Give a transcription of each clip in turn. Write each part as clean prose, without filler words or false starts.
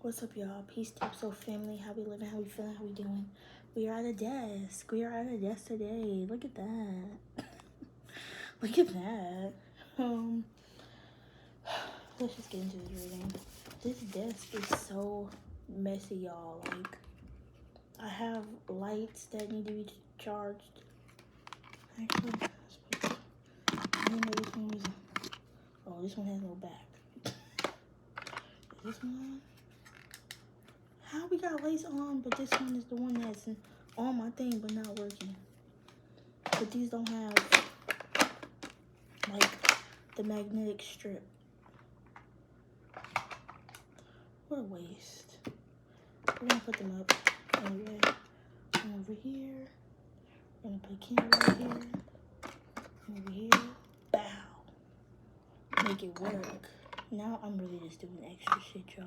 What's up, y'all? Peace, Tipso family. How we living? How we feeling? How we doing? We are at a desk. We are at a desk today. Look at that. Look at that. Let's just get into this reading. This desk is so messy, y'all. Like, I have lights that need to be charged. Actually, I didn't know this one was. Oh, this one has no back. Is this one on? How we got lights on, but this one is the one that's on my thing but not working. But these don't have like the magnetic strip. What a waste. We're gonna put them up anyway. And over here. We're gonna put a candle right here. And over here. Bow. Make it work. Now I'm really just doing extra shit, y'all.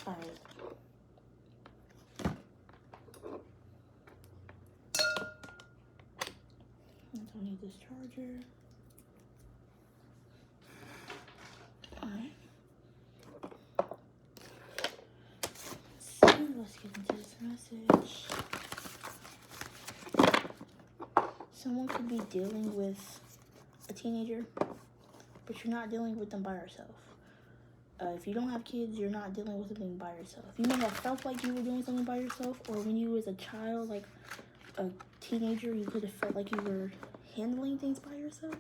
Alright. I don't need this charger. Alright. Let's get into this message. Someone could be dealing with a teenager, but you're not dealing with them by yourself. If you don't have kids, you're not dealing with something by yourself. You may have felt like you were doing something by yourself, or when you was a child, like a teenager, you could have felt like you were handling things by yourself,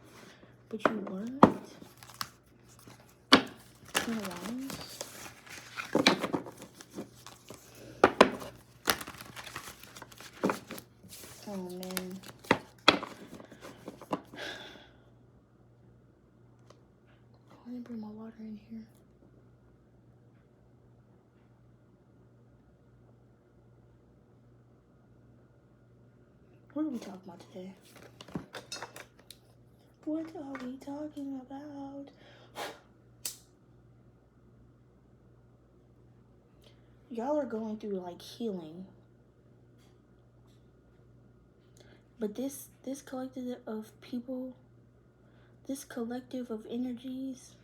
but you weren't. Queen of Wands. Oh man. I didn't bring my water in here. What are we talking about today? What are we talking about? Y'all are going through like healing. But this collective of people, this collective of energies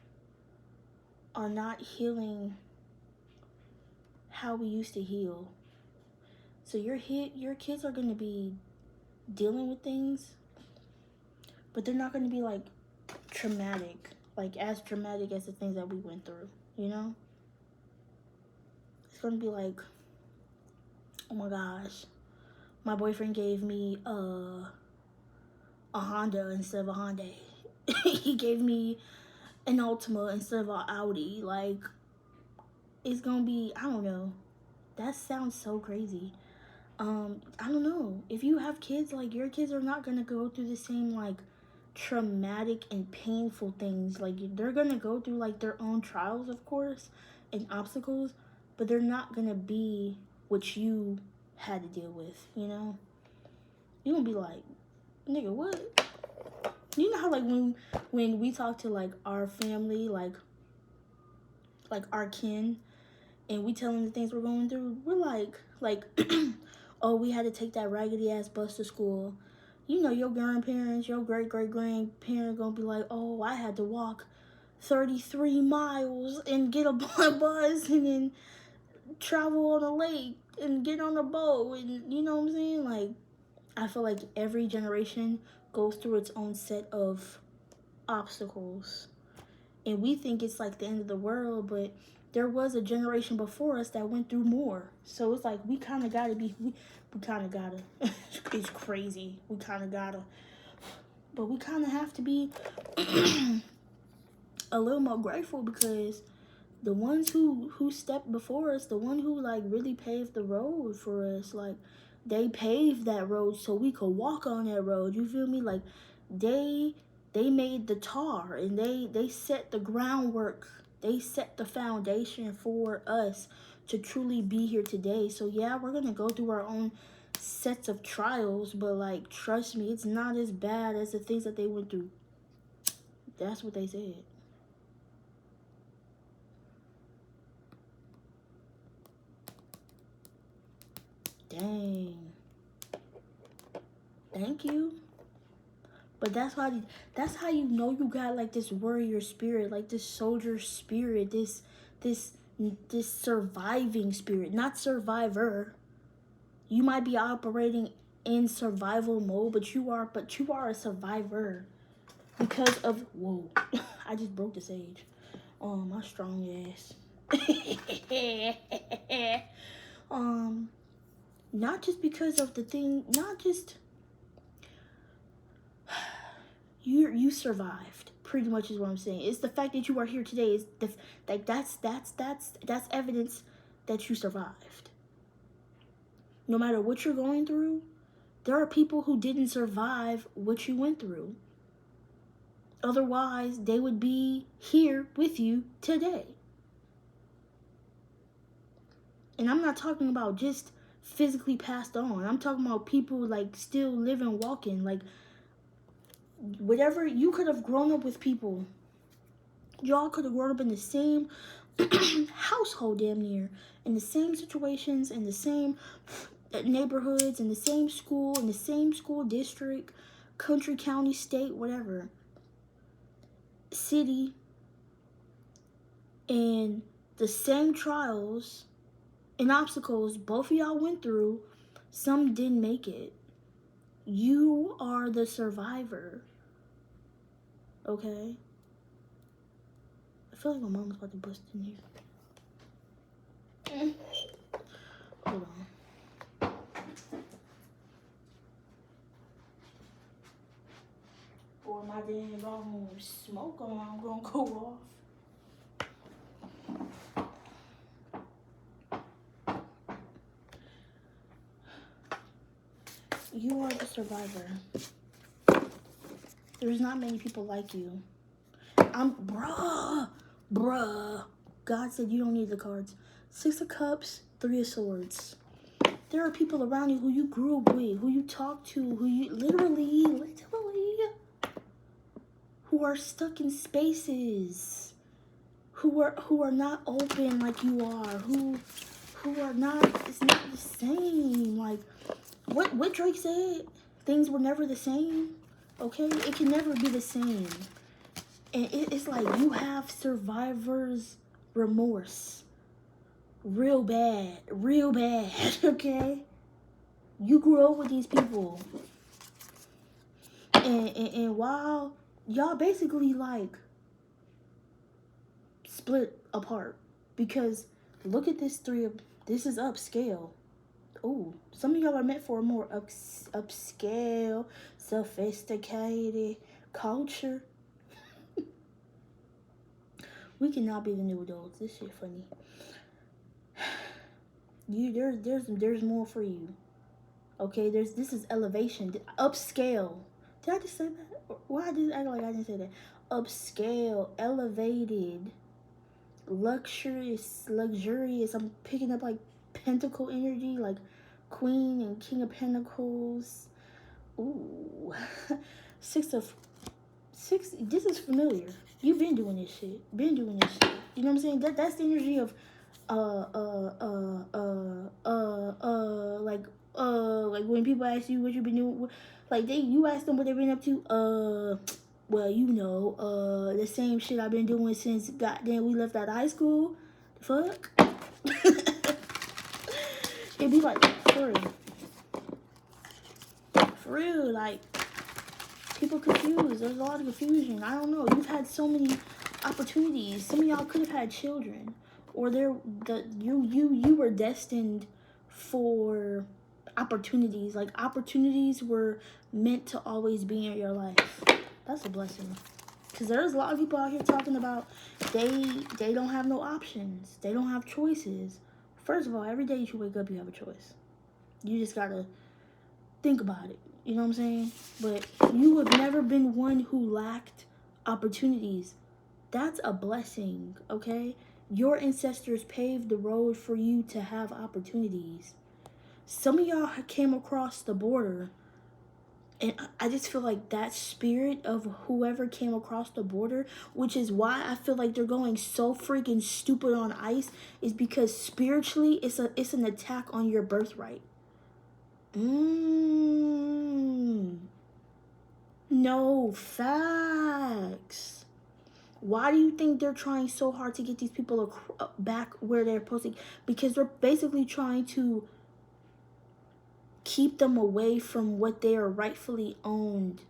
are not healing how we used to heal. So your kids are going to be dealing with things, but they're not going to be like traumatic, like as traumatic as the things that we went through, you know? It's going to be like, oh my gosh, my boyfriend gave me a Honda instead of a Hyundai. He gave me an Altima instead of an Audi. Like, it's gonna be, I don't know. That sounds so crazy. I don't know. If you have kids, like, your kids are not gonna go through the same, like, traumatic and painful things. Like, they're gonna go through, like, their own trials, of course, and obstacles, but they're not gonna be what you had to deal with, you know? You're gonna be like, nigga, what? You know how, like, when we talk to, like, our family, like our kin, and we tell them the things we're going through, we're like, oh, we had to take that raggedy ass bus to school. You know, your grandparents, your great-great-grandparents gonna be like, oh, I had to walk 33 miles and get a bus and then travel on a lake and get on a boat, and you know what I'm saying? Like, I feel like every generation goes through its own set of obstacles. And we think it's like the end of the world, but there was a generation before us that went through more. So it's like we kind of gotta be, we kind of gotta, it's crazy. We kind of gotta, but we kind of have to be a little more grateful, because the ones who stepped before us, the one who like really paved the road for us, like they paved that road so we could walk on that road. You feel me? Like they made the tar, and they set the groundwork. They set the foundation for us to truly be here today. So yeah, we're gonna go through our own sets of trials, but like, trust me, it's not as bad as the things that they went through. That's what they said. Dang. Thank you. But that's how you know you got like this warrior spirit, like this soldier spirit, this this surviving spirit, not survivor. You might be operating in survival mode, but you are a survivor because of whoa. I just broke the sage. Oh, my strong ass. Not just because of the thing, not just you survived. Pretty much is what I'm saying. It's the fact that you are here today is that's evidence that you survived. No matter what you're going through, there are people who didn't survive what you went through. Otherwise, they would be here with you today. And I'm not talking about just physically passed on. I'm talking about people like still living, walking, like whatever. You could have grown up with people. Y'all could have grown up in the same household, damn near, in the same situations, in the same neighborhoods, in the same school district, country, county, state, whatever, city, and the same trials and obstacles both of y'all went through. Some didn't make it. You are the survivor. Okay? I feel like my mom's about to bust in here. Hold on. Boy, my damn dog smoke on, I'm gonna go off. You are the survivor. There's not many people like you. Bruh. God said you don't need the cards. 6 of Cups, 3 of Swords. There are people around you who you grew up with, who you talk to, who you literally, who are stuck in spaces, who are not open like you are, who are not. It's not the same. Like what Drake said. Things were never the same. Okay, it can never be the same. And it's like you have survivor's remorse. Real bad. Okay? You grew up with these people. And while y'all basically like split apart. Because look at this this is upscale. Oh, some of y'all are meant for a more upscale, sophisticated culture. We cannot be the new adults. This shit funny. There's more for you. Okay, this is elevation, upscale. Did I just say that? Why did I act like I didn't say that? Upscale, elevated, luxurious. I'm picking up like pentacle energy, like Queen and King of Pentacles. Ooh, 6 of 6. This is familiar. You've been doing this shit. You know what I'm saying? That's the energy of like when people ask you what you've been doing, like you ask them what they've been up to. Well, the same shit I've been doing since goddamn we left out of high school. Fuck. It'd be like for real, like people confused. There's a lot of confusion. I don't know. You've had so many opportunities. Some of y'all could have had children, or you were destined for opportunities. Like opportunities were meant to always be in your life. That's a blessing. Because there's a lot of people out here talking about they don't have no options. They don't have choices. First of all, every day you wake up, you have a choice. You just gotta think about it. You know what I'm saying? But you have never been one who lacked opportunities. That's a blessing, okay? Your ancestors paved the road for you to have opportunities. Some of y'all came across the border, and I just feel like that spirit of whoever came across the border, which is why I feel like they're going so freaking stupid on ice, is because spiritually it's an attack on your birthright. No, facts. Why do you think they're trying so hard to get these people back where they're supposed to? Because they're basically trying to keep them away from what they are rightfully owned.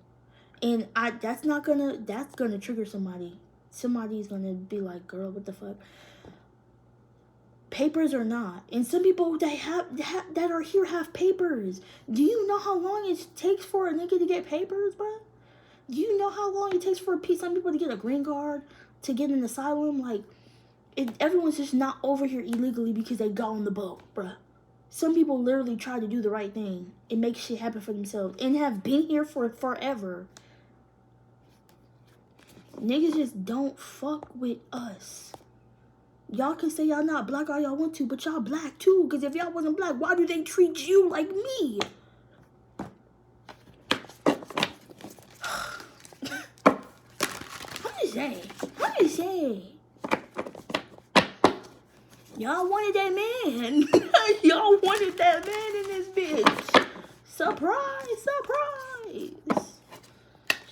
And that's gonna trigger somebody. Somebody's gonna be like, girl, what the fuck? Papers or not. And some people that are here have papers. Do you know how long it takes for a nigga to get papers, bro? Do you know how long it takes for some people to get a green card, to get an asylum? Like, everyone's just not over here illegally because they got on the boat, bruh. Some people literally try to do the right thing and make shit happen for themselves and have been here for forever. Niggas just don't fuck with us. Y'all can say y'all not black all y'all want to, but y'all black too. Because if y'all wasn't black, why do they treat you like me? I'm just saying. Y'all wanted that man. Y'all wanted that man in this bitch. Surprise, surprise.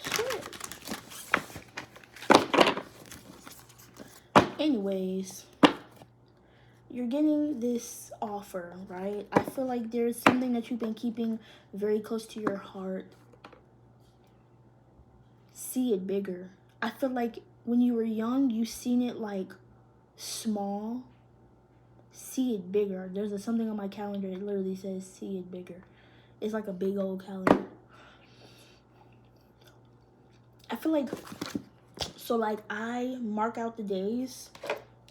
Shit. Anyways, you're getting this offer, right? I feel like there's something that you've been keeping very close to your heart. See it bigger. I feel like when you were young, you seen it like small. See it bigger. There's something on my calendar. It literally says see it bigger. It's like a big old calendar. I feel like, so like I mark out the days,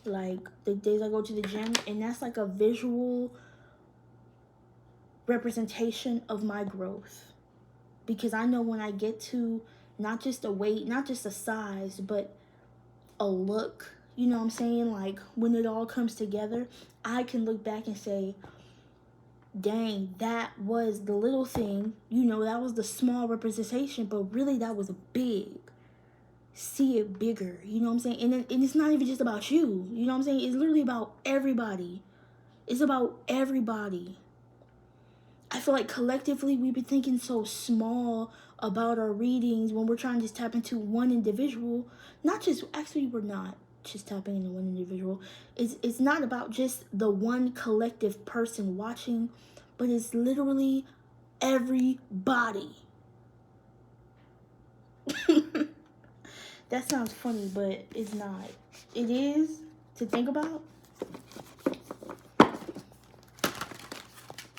like the days I go to the gym, and that's like a visual representation of my growth. Because I know when I get to not just a weight, not just a size, but a look, you know what I'm saying? Like when it all comes together, I can look back and say, dang, that was the little thing, you know, that was the small representation, but really that was big. See it bigger, you know what I'm saying? And it's not even just about you, you know what I'm saying? It's literally about everybody. It's about everybody. I feel like collectively we've been thinking so small about our readings when we're trying to just tap into one individual. Actually we're not just tapping into one individual. It's not about just the one collective person watching, but it's literally everybody. That sounds funny, but it's not. It is to think about.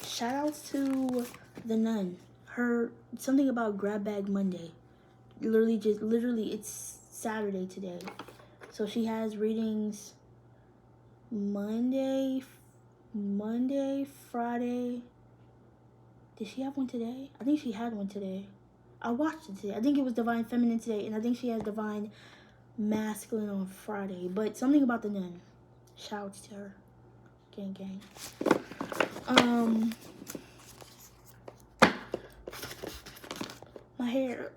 Shout outs to the nun. Her something about Grab Bag Monday. Literally it's Saturday today. So she has readings Monday, Friday. Did she have one today? I think she had one today. I watched it today. I think it was Divine Feminine today, and I think she has Divine Masculine on Friday. But something about the nun. Shouts to her. Gang, gang. My hair.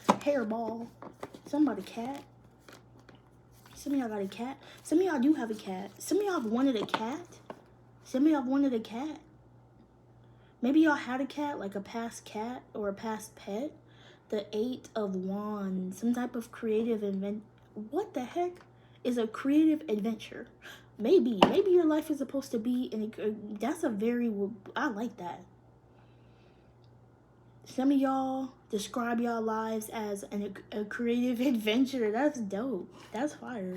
Hairball. Somebody cat. Some of y'all got a cat. Some of y'all do have a cat. Some of y'all have wanted a cat. Some of y'all wanted a cat. Maybe y'all had a cat, like a past cat or a past pet. The 8 of Wands. Some type of creative What the heck is a creative adventure? Maybe your life is supposed to be, and that's I like that. Some of y'all describe y'all lives as a creative adventure. That's dope. That's fire.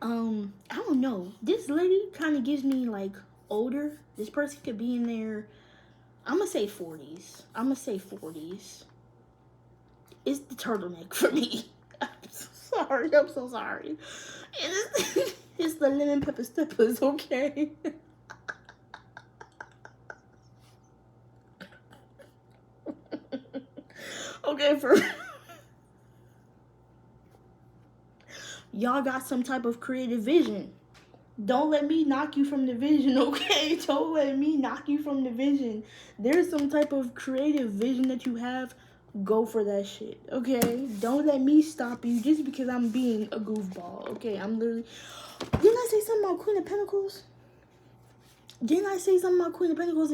I don't know. This lady kind of gives me like older. This person could be in their, I'm gonna say 40s. It's the turtleneck for me. I'm so sorry. It's the lemon pepper steppers, okay? Okay, y'all got some type of creative vision. Don't let me knock you from the vision, okay? Don't let me knock you from the vision. There's some type of creative vision that you have. Go for that shit, okay? Don't let me stop you just because I'm being a goofball, okay? I'm literally... Didn't I say something about Queen of Pentacles? And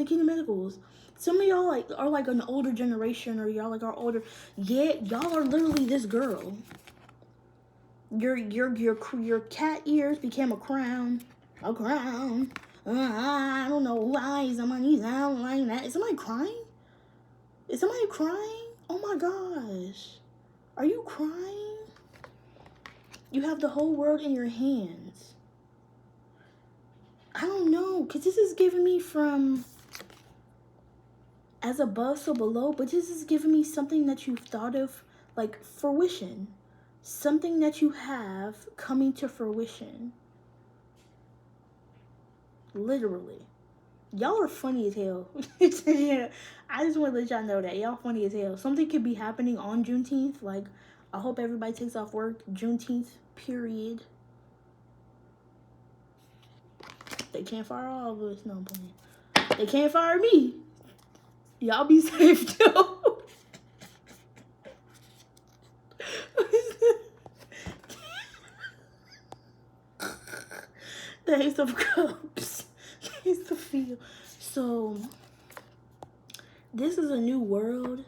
King of Pentacles? Some of y'all like are like an older generation, or y'all like are older. Yeah, y'all are literally this girl. Your cat ears became a crown. A crown. I don't know why somebody sound like that. Is somebody crying? Is somebody crying? Oh my gosh. Are you crying? You have the whole world in your hands. I don't know, because this is giving me from as above, so below, but this is giving me something that you've thought of, like fruition. Something that you have coming to fruition. Literally. Y'all are funny as hell. Yeah, I just want to let y'all know that. Y'all funny as hell. Something could be happening on Juneteenth. Like, I hope everybody takes off work Juneteenth, period. They can't fire all of us. No, I'm playing. They can't fire me. Y'all be safe, too. The Ace of Cups. The Ace of Feel. So, this is a new world,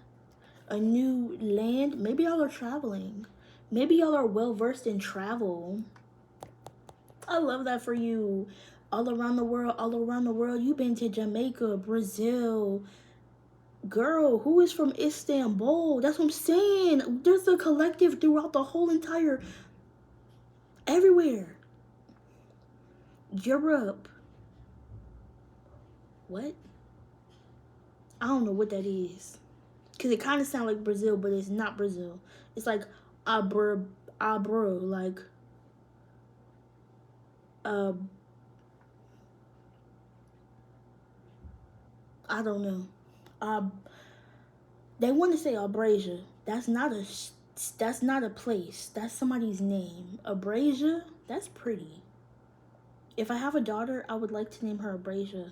a new land. Maybe y'all are traveling. Maybe y'all are well versed in travel. I love that for you. All around the world. You've been to Jamaica, Brazil. Girl, who is from Istanbul? That's what I'm saying. There's a collective throughout the whole entire, everywhere. Europe. What? I don't know what that is. Because it kind of sounds like Brazil, but it's not Brazil. It's like abra, like I don't know. They want to say Abrasia. That's not a place. That's somebody's name. Abrasia, that's pretty. If I have a daughter, I would like to name her Abrasia.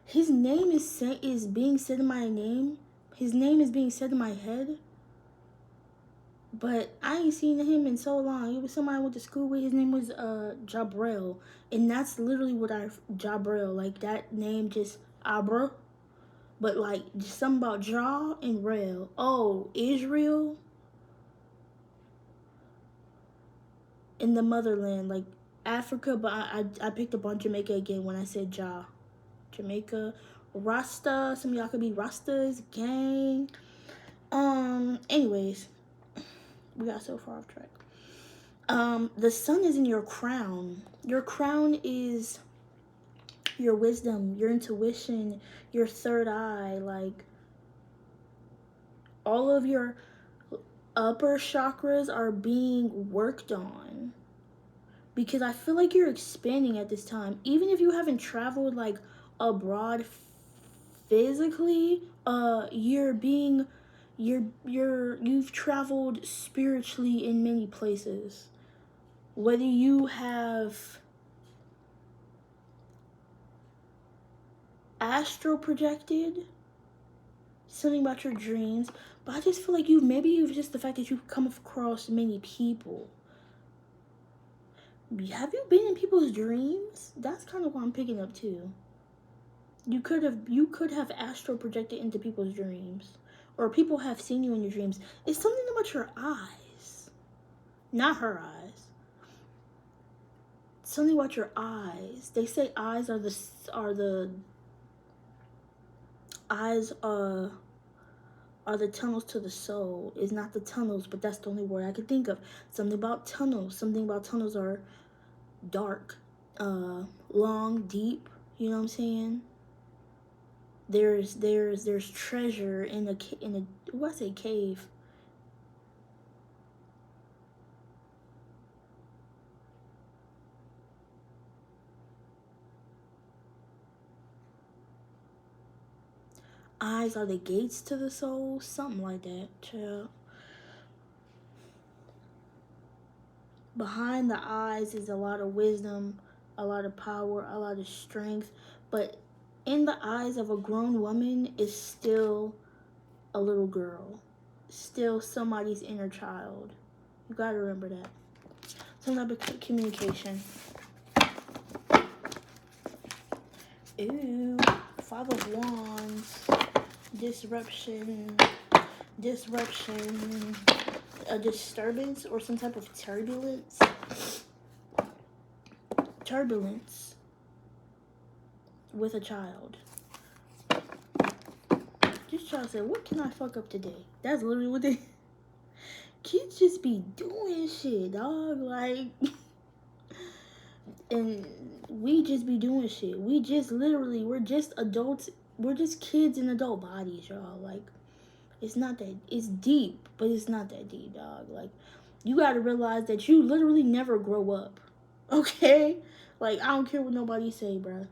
His name is being said in my name. His name is being said in my head. But I ain't seen him in so long. It was somebody I went to school with. His name was Jabril. And that's literally what Jabril. Like that name just Abra. But like just something about Ja and Rail. Oh, Israel. In the motherland. Like Africa. But I picked up on Jamaica again when I said Ja. Jamaica. Rasta. Some of y'all could be Rastas. Gang. Anyways. We got so far off track. The sun is in your crown. Your crown is your wisdom, your intuition, your third eye. Like, all of your upper chakras are being worked on. Because I feel like you're expanding at this time. Even if you haven't traveled, like, abroad physically, you've traveled spiritually in many places. Whether you have astral projected something about your dreams, but I just feel like you've just the fact that you've come across many people. Have you been in people's dreams? That's kind of what I'm picking up too. You could have astral projected into people's dreams. Or people have seen you in your dreams. It's something about your eyes. Not her eyes. Something about your eyes. They say eyes are the eyes are the tunnels to the soul. It's not the tunnels, but that's the only word I could think of. Something about tunnels. Something about tunnels are dark, long, deep. You know what I'm saying? There's treasure in a what I say cave. Eyes are the gates to the soul, something like that, child. Behind the eyes is a lot of wisdom, a lot of power, a lot of strength, but in the eyes of a grown woman is still a little girl, still somebody's inner child. You gotta remember that. Some type of communication. Ooh, Five of Wands. Disruption. A disturbance or some type of turbulence. Turbulence with a child. This child said, what can I fuck up today? That's literally what they... Kids just be doing shit, dog. Like... And we just be doing shit. We just literally... We're just adults. We're just kids in adult bodies, y'all. Like... It's not that... It's deep, but it's not that deep, dog. Like... You gotta realize that you literally never grow up. Okay? Like, I don't care what nobody say, bruh.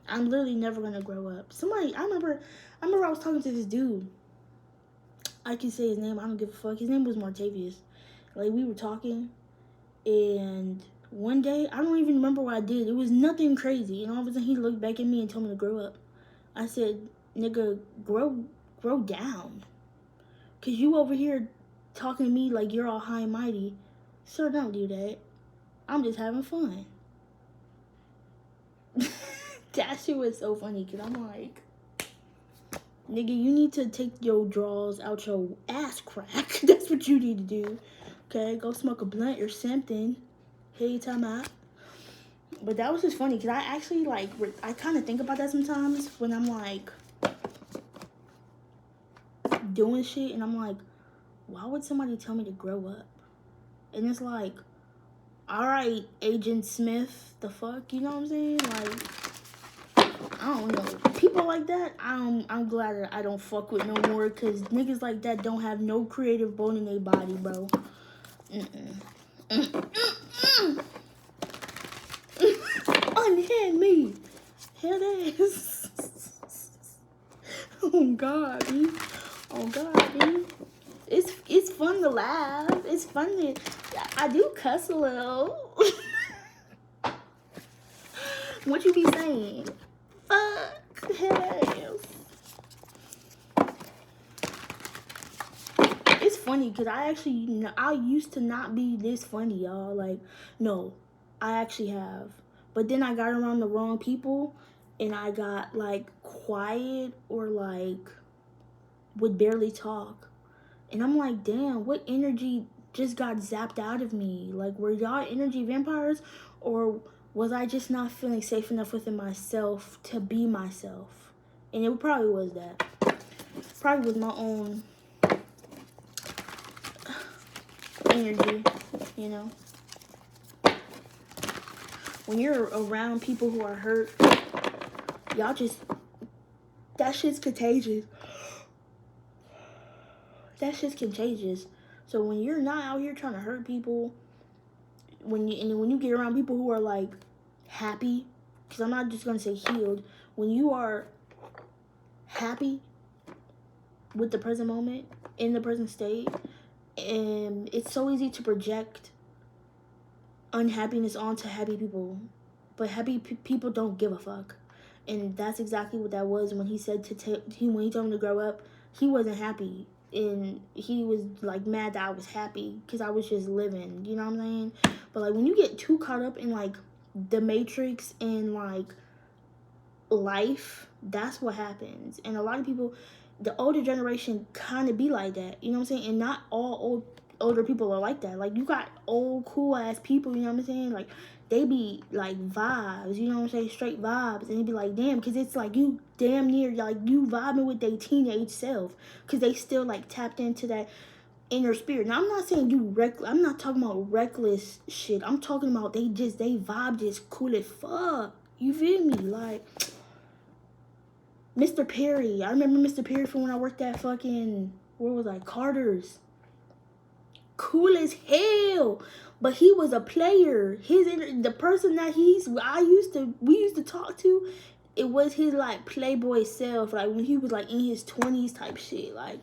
I'm literally never gonna grow up. Somebody... I remember I was talking to this dude. I can say his name. I don't give a fuck. His name was Martavius. Like, we were talking. And one day, I don't even remember what I did. It was nothing crazy. And all of a sudden, he looked back at me and told me to grow up. I said, nigga, grow down. Because you over here talking to me like you're all high and mighty. Sir, don't do that. I'm just having fun. That shit was so funny. Because I'm like... Nigga, you need to take your drawers out your ass crack. That's what you need to do. Okay? Go smoke a blunt or something. Hey, time out. But that was just funny. Because I actually, like, I kind of think about that sometimes. When I'm, like, doing shit. And I'm like, why would somebody tell me to grow up? And it's like, alright, Agent Smith. The fuck? You know what I'm saying? Like... I don't know. People like that, I'm glad that I don't fuck with no more. Because niggas like that don't have no creative bone in their body, bro. Unhand me. Here it is. Oh, God, dude. Oh, God, dude. It's fun to laugh. It's fun to... I do cuss a little. What you be saying? Fuck hell. It's funny because I used to not be this funny, y'all. Like, no, I actually have. But then I got around the wrong people and I got like quiet or like would barely talk. And I'm like, damn, what energy just got zapped out of me? Like, were y'all energy vampires or... Was I just not feeling safe enough within myself to be myself? And it probably was that. Probably was my own energy, you know? When you're around people who are hurt, y'all just... That shit's contagious. That shit's contagious. So when you're not out here trying to hurt people... When you get around people who are like happy, because I'm not just gonna say healed, when you are happy with the present moment, in the present state, and it's so easy to project unhappiness onto happy people, but happy people don't give a fuck. And that's exactly what that was when he said when he told me to grow up. He wasn't happy. And he was like mad that I was happy because I was just living, you know what I'm saying? But like when you get too caught up in like the Matrix and like life, that's what happens. And a lot of people, the older generation kind of be like that, you know what I'm saying? And not all older people are like that. Like you got old cool ass people, you know what I'm saying? Like they be like vibes, you know what I'm saying? Straight vibes. And they be like, damn, because it's like you damn near, like you vibing with their teenage self. Because they still like tapped into that inner spirit. Now, I'm not saying I'm not talking about reckless shit. I'm talking about they vibe just cool as fuck. You feel me? Like, Mr. Perry. I remember Mr. Perry from when I worked at fucking, where was I? Carter's. Cool as hell. But he was a player. The person that we used to talk to, it was his like playboy self. Like when he was like in his 20s type shit. Like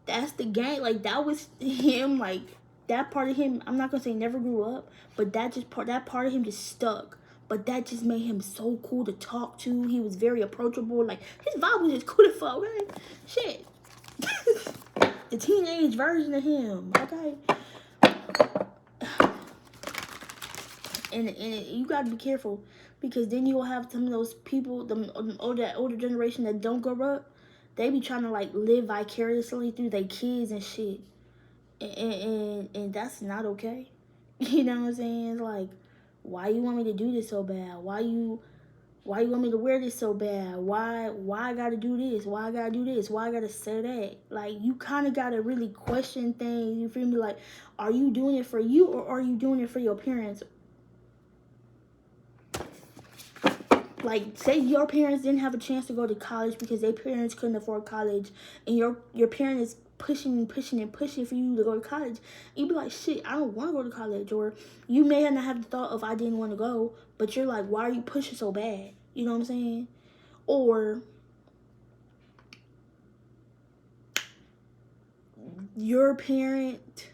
that's the gang. Like that was him. Like that part of him. I'm not gonna say never grew up, but that part of him just stuck. But that just made him so cool to talk to. He was very approachable. Like his vibe was just cool as fuck. Okay? Shit. The teenage version of him. Okay. And you gotta be careful, because then you'll have some of those people, the older generation that don't grow up. They be trying to like live vicariously through their kids and shit, and that's not okay. You know what I'm saying? It's like, why you want me to do this so bad? Why you want me to wear this so bad? Why I gotta do this? Why I gotta do this? Why I gotta say that? Like, you kind of gotta really question things. You feel me? Like, are you doing it for you, or are you doing it for your parents? Like, say your parents didn't have a chance to go to college because their parents couldn't afford college, and your parent is pushing for you to go to college. You'd be like, shit, I don't want to go to college. Or you may not have the thought of, I didn't want to go, but you're like, why are you pushing so bad? You know what I'm saying? Or your parent,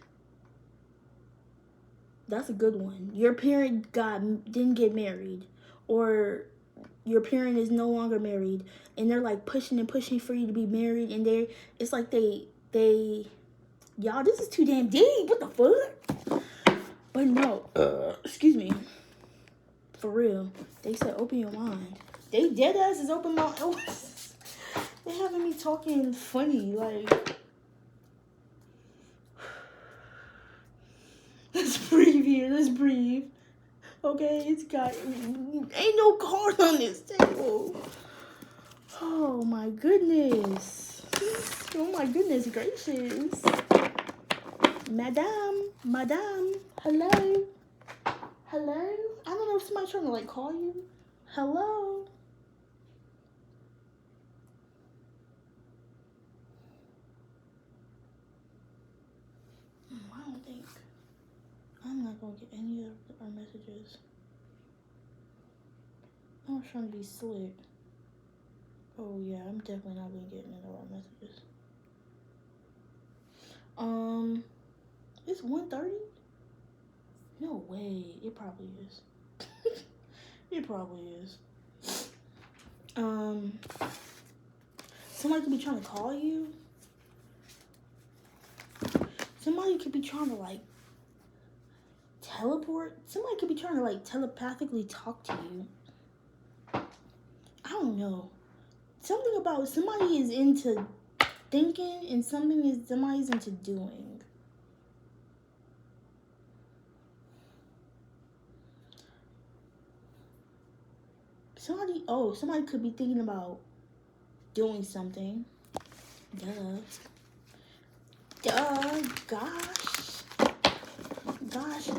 that's a good one. Your parent didn't get married, or your parent is no longer married, and they're like pushing for you to be married, and it's like they y'all, this is too damn deep. What the fuck? But no, excuse me, for real, they said open your mind. They dead ass is open my they having me talking funny, like. Let's breathe here. Let's breathe. Okay, it's got, ain't no card on this table. Oh my goodness. Oh my goodness gracious. Madame, hello. Hello? I don't know if somebody's trying to like call you. Hello? I don't think, I'm not gonna get any of our messages. I was trying to be slick. Oh yeah, I'm definitely not gonna get any of our messages. It's 1:30? No way. It probably is. It probably is. Somebody could be trying to call you. Somebody could be trying to like teleport. Somebody could be trying to like telepathically talk to you. I don't know. Something about somebody is into thinking, and somebody's into doing. Somebody could be thinking about doing something. Duh, gosh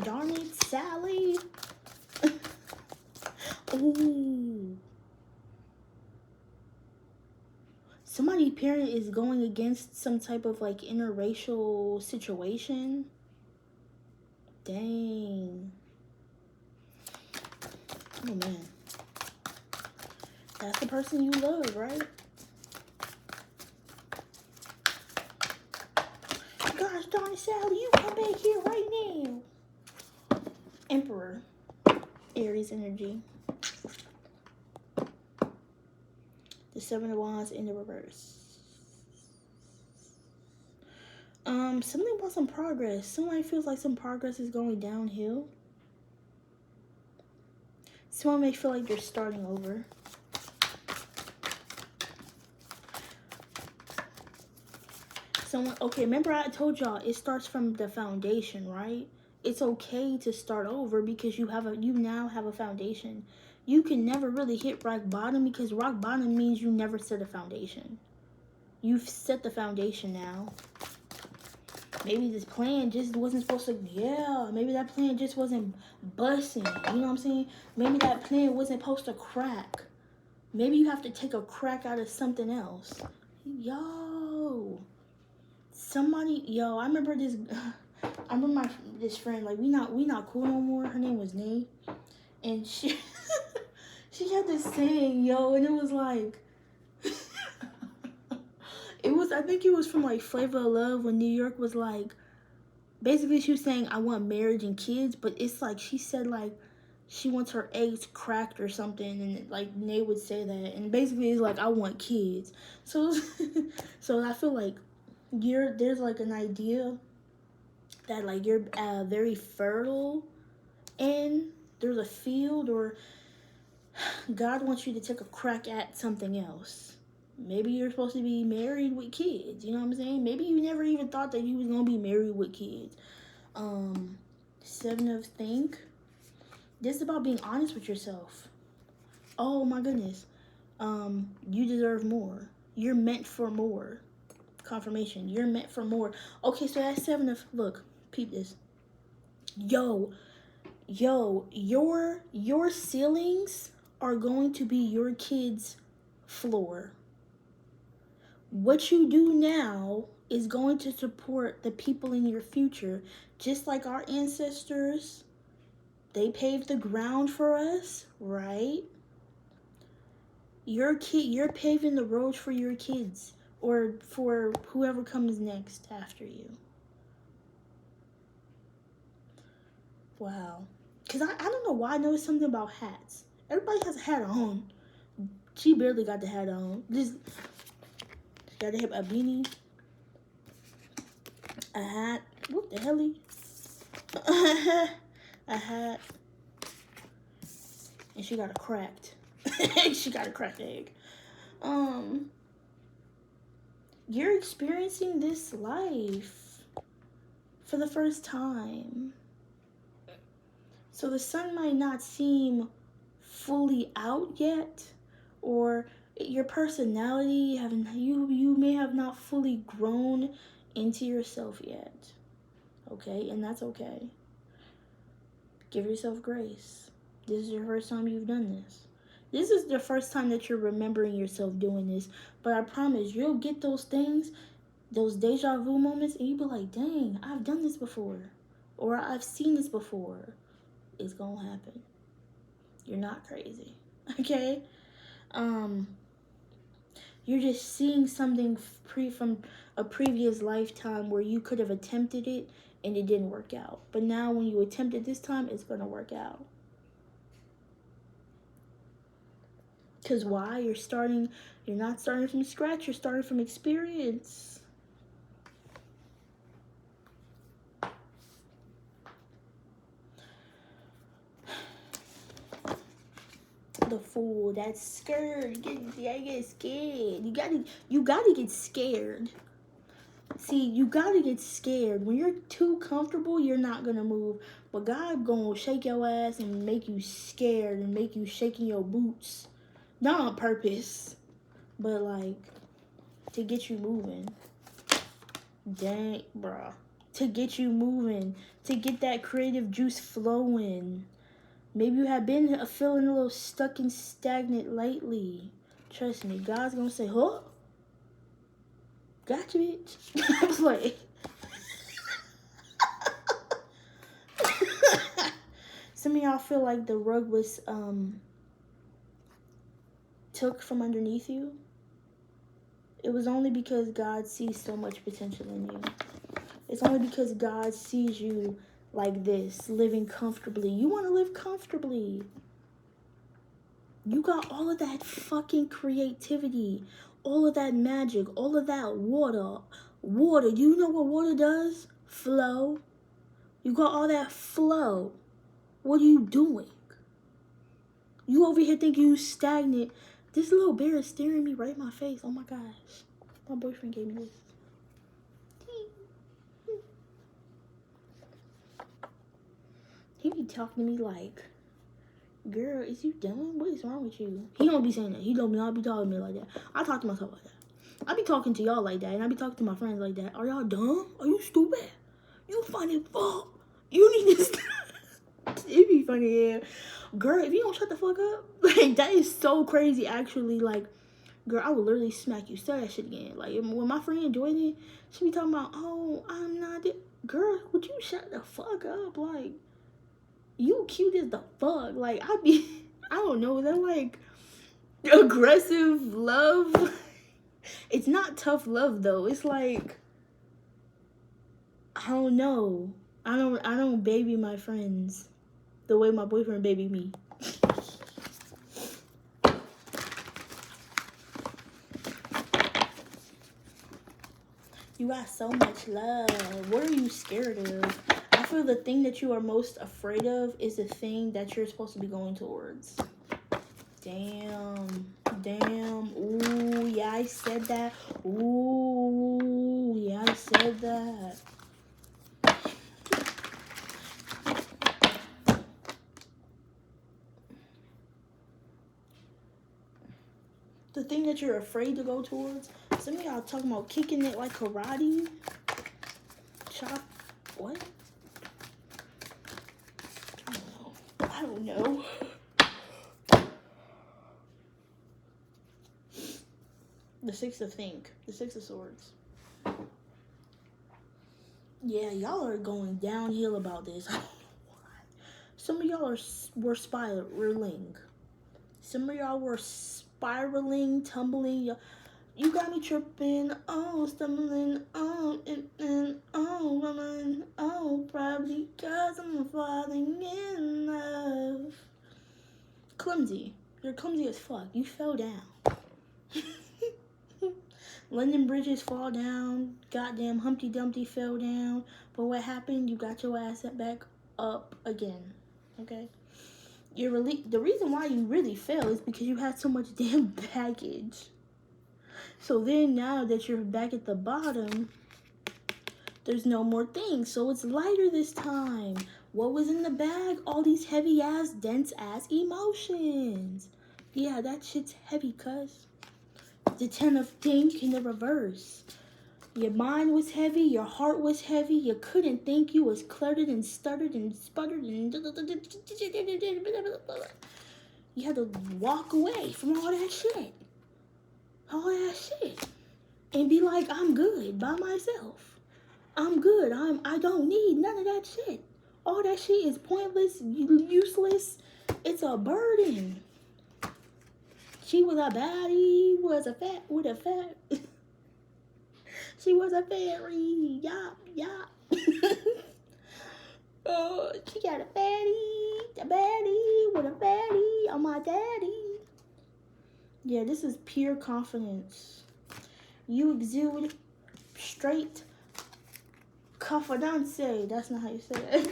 darn it, Sally. Ooh. Somebody's parent is going against some type of like interracial situation. Dang. Oh man. That's the person you love, right? Gosh darn it, Sally, you come back here right now. Emperor. Aries energy. The Seven of Wands in the reverse. Something about some progress. Somebody feels like some progress is going downhill. Someone may feel like they're starting over. Okay, remember I told y'all it starts from the foundation, right? It's okay to start over because you now have a foundation. You can never really hit rock bottom, because rock bottom means you never set a foundation. You've set the foundation now. Maybe this plan just wasn't supposed to, maybe that plan just wasn't busting. You know what I'm saying? Maybe that plan wasn't supposed to crack. Maybe you have to take a crack out of something else. I remember this friend, like, we not cool no more. Her name was Nay. And she had this saying, and it was like, I think it was from like Flavor of Love, when New York was like, basically she was saying, I want marriage and kids, but it's like, she said like, she wants her eggs cracked or something, and like Nay would say that, and basically it's like, I want kids. So I feel like there's like an idea that like you're very fertile in there's a field, or God wants you to take a crack at something else. Maybe you're supposed to be married with kids. You know what I'm saying? Maybe you never even thought that you was gonna be married with kids. 7 of think. This is about being honest with yourself. Oh my goodness. You deserve more. You're meant for more. Confirmation. You're meant for more. Okay, so that's 7 of, look, peep this. Yo, your ceilings are going to be your kids' floor. What you do now is going to support the people in your future, just like our ancestors. They paved the ground for us, right? You're paving the road for your kids, or for whoever comes next after you. Wow. Because I don't know why I noticed something about hats. Everybody has a hat on. She barely got the hat on. Just got a beanie, a hat. What the hell? A hat. And she got a cracked. She got a cracked egg. You're experiencing this life for the first time. So the sun might not seem fully out yet, or your personality you may have not fully grown into yourself yet. Okay, and that's okay. Give yourself grace. This is your first time you've done this. This is the first time that you're remembering yourself doing this. But I promise you'll get those things, those deja vu moments, and you'll be like, dang, I've done this before. Or I've seen this before. It's gonna happen. You're not crazy. Okay? You're just seeing something from a previous lifetime where you could have attempted it and it didn't work out. But now when you attempt it this time, it's gonna work out. Because why? You're not starting from scratch, you're starting from experience. The Fool, that's scared. I get scared. You gotta get scared. See, you gotta get scared. When you're too comfortable, you're not gonna move. But God gonna shake your ass and make you scared and make you shaking your boots. Not on purpose, but like to get you moving. Dang, bruh. To get you moving. To get that creative juice flowing. Maybe you have been feeling a little stuck and stagnant lately. Trust me, God's gonna say, huh? Gotcha, bitch. Like, some of y'all feel like the rug was took from underneath you. It was only because God sees so much potential in you. It's only because God sees you like this, living comfortably. You want to live comfortably. You got all of that fucking creativity, all of that magic, all of that water. Water, do you know what water does? Flow. You got all that flow. What are you doing? You over here thinking you stagnant. This little bear is staring me right in my face. Oh my gosh. My boyfriend gave me this. He be talking to me like, girl, is you dumb? What is wrong with you? He don't be saying that. He don't not be talking to me like that. I talk to myself like that. I be talking to y'all like that, and I be talking to my friends like that. Are y'all dumb? Are you stupid? You funny fuck. You need to stop. It be funny, yeah. Girl, if you don't shut the fuck up, like, that is so crazy, actually. Like, girl, I would literally smack you. Say that shit again. Like, when my friend Jordan, she be talking about, oh, I'm not it. Girl, would you shut the fuck up? Like, you cute as the fuck. Like, I don't know, is that like aggressive love? It's not tough love though. It's like, I don't know. I don't baby my friends the way my boyfriend baby me. You got so much love. What are you scared of? I feel the thing that you are most afraid of is the thing that you're supposed to be going towards. Damn. Ooh, yeah, I said that. Ooh, yeah, I said that. The thing that you're afraid to go towards. Some of y'all talking about kicking it like karate. Chop. What? I don't know. The Six of Swords. Yeah, y'all are going downhill about this. I don't know why. Some of y'all were spiraling. Some of y'all were spiraling, tumbling. You got me tripping, stumbling, woman, probably because I'm falling in love. Clumsy. You're clumsy as fuck. You fell down. London Bridges fall down. Goddamn Humpty Dumpty fell down. But what happened? You got your ass back up again. Okay? The reason why you really fell is because you had so much damn baggage. So then now that you're back at the bottom, there's no more things. So it's lighter this time. What was in the bag? All these heavy ass, dense ass emotions. Yeah, that shit's heavy, cuz. The 10 of think in the reverse. Your mind was heavy, your heart was heavy, you couldn't think, you was cluttered and stuttered and sputtered and you had to walk away from all that shit. And be like, I'm good by myself. I'm good. I don't need none of that shit. All that shit is pointless, useless. It's a burden. She was a baddie, she was a fairy, yop. Oh, she got a baddie with a fatty on my daddy. Yeah, this is pure confidence. You exude straight confidence. That's not how you say it.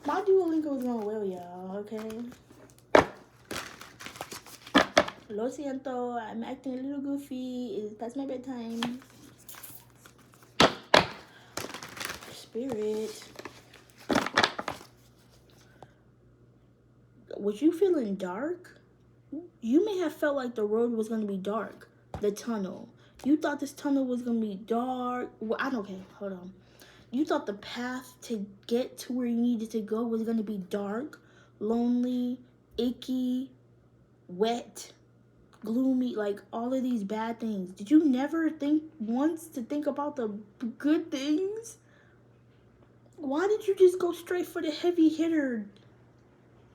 My Duolingo is going well, y'all, okay? Lo siento, I'm acting a little goofy. It's past my bedtime. Spirit. Was you feeling dark? You may have felt like the road was going to be dark. The tunnel. You thought this tunnel was going to be dark. Well, I don't care. Hold on. You thought the path to get to where you needed to go was going to be dark, lonely, icky, wet, gloomy, like all of these bad things. Did you never think once to think about the good things? Why did you just go straight for the heavy hitter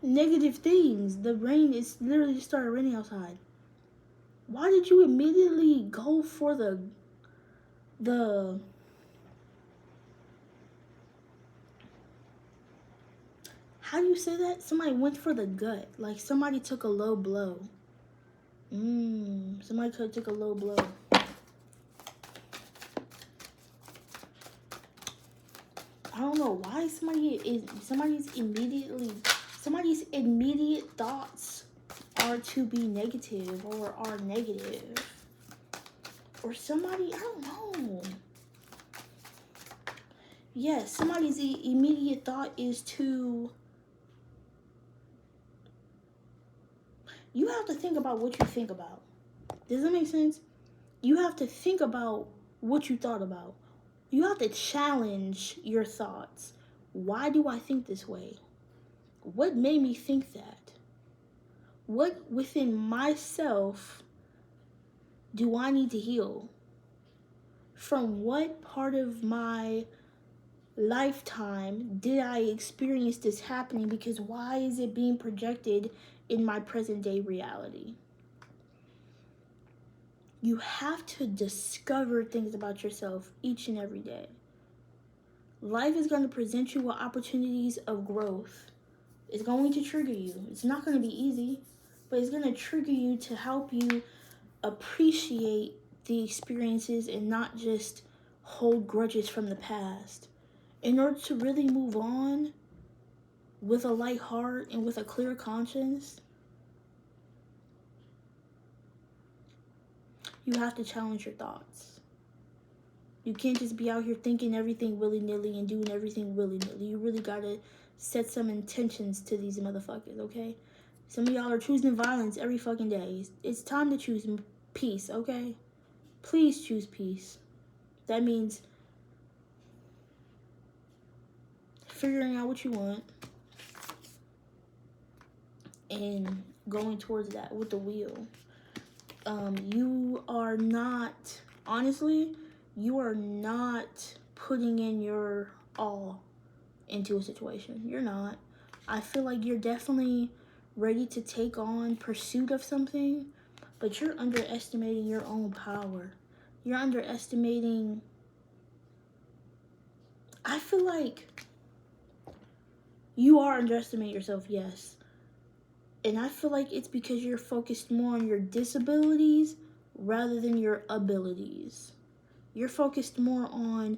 negative things? The rain is literally just started raining outside. Why did you immediately go for the how do you say that? Somebody went for the gut. Like somebody took a low blow. Somebody could have took a low blow. I don't know why somebody's immediate thoughts are to be negative or are negative. Or somebody, I don't know. Yes, somebody's immediate thought is to... You have to think about what you think about. Does that make sense? You have to think about what you thought about. You have to challenge your thoughts. Why do I think this way? What made me think that? What within myself do I need to heal? From what part of my lifetime did I experience this happening? Because why is it being projected in my present day reality? You have to discover things about yourself each and every day. Life is going to present you with opportunities of growth. It's going to trigger you. It's not going to be easy, but it's going to trigger you to help you appreciate the experiences and not just hold grudges from the past. in order to really move on with a light heart and with a clear conscience, you have to challenge your thoughts. You can't just be out here thinking everything willy-nilly and doing everything willy-nilly. You really gotta set some intentions to these motherfuckers, okay? Some of y'all are choosing violence every fucking day. It's time to choose peace, okay? Please choose peace. That means figuring out what you want and going towards that with the will. You are not, honestly, you are not putting in your all into a situation. You're not. I feel like you're definitely ready to take on pursuit of something, but you're underestimating your own power. You're underestimating, I feel like you are underestimating yourself, yes. And I feel like it's because you're focused more on your disabilities rather than your abilities. You're focused more on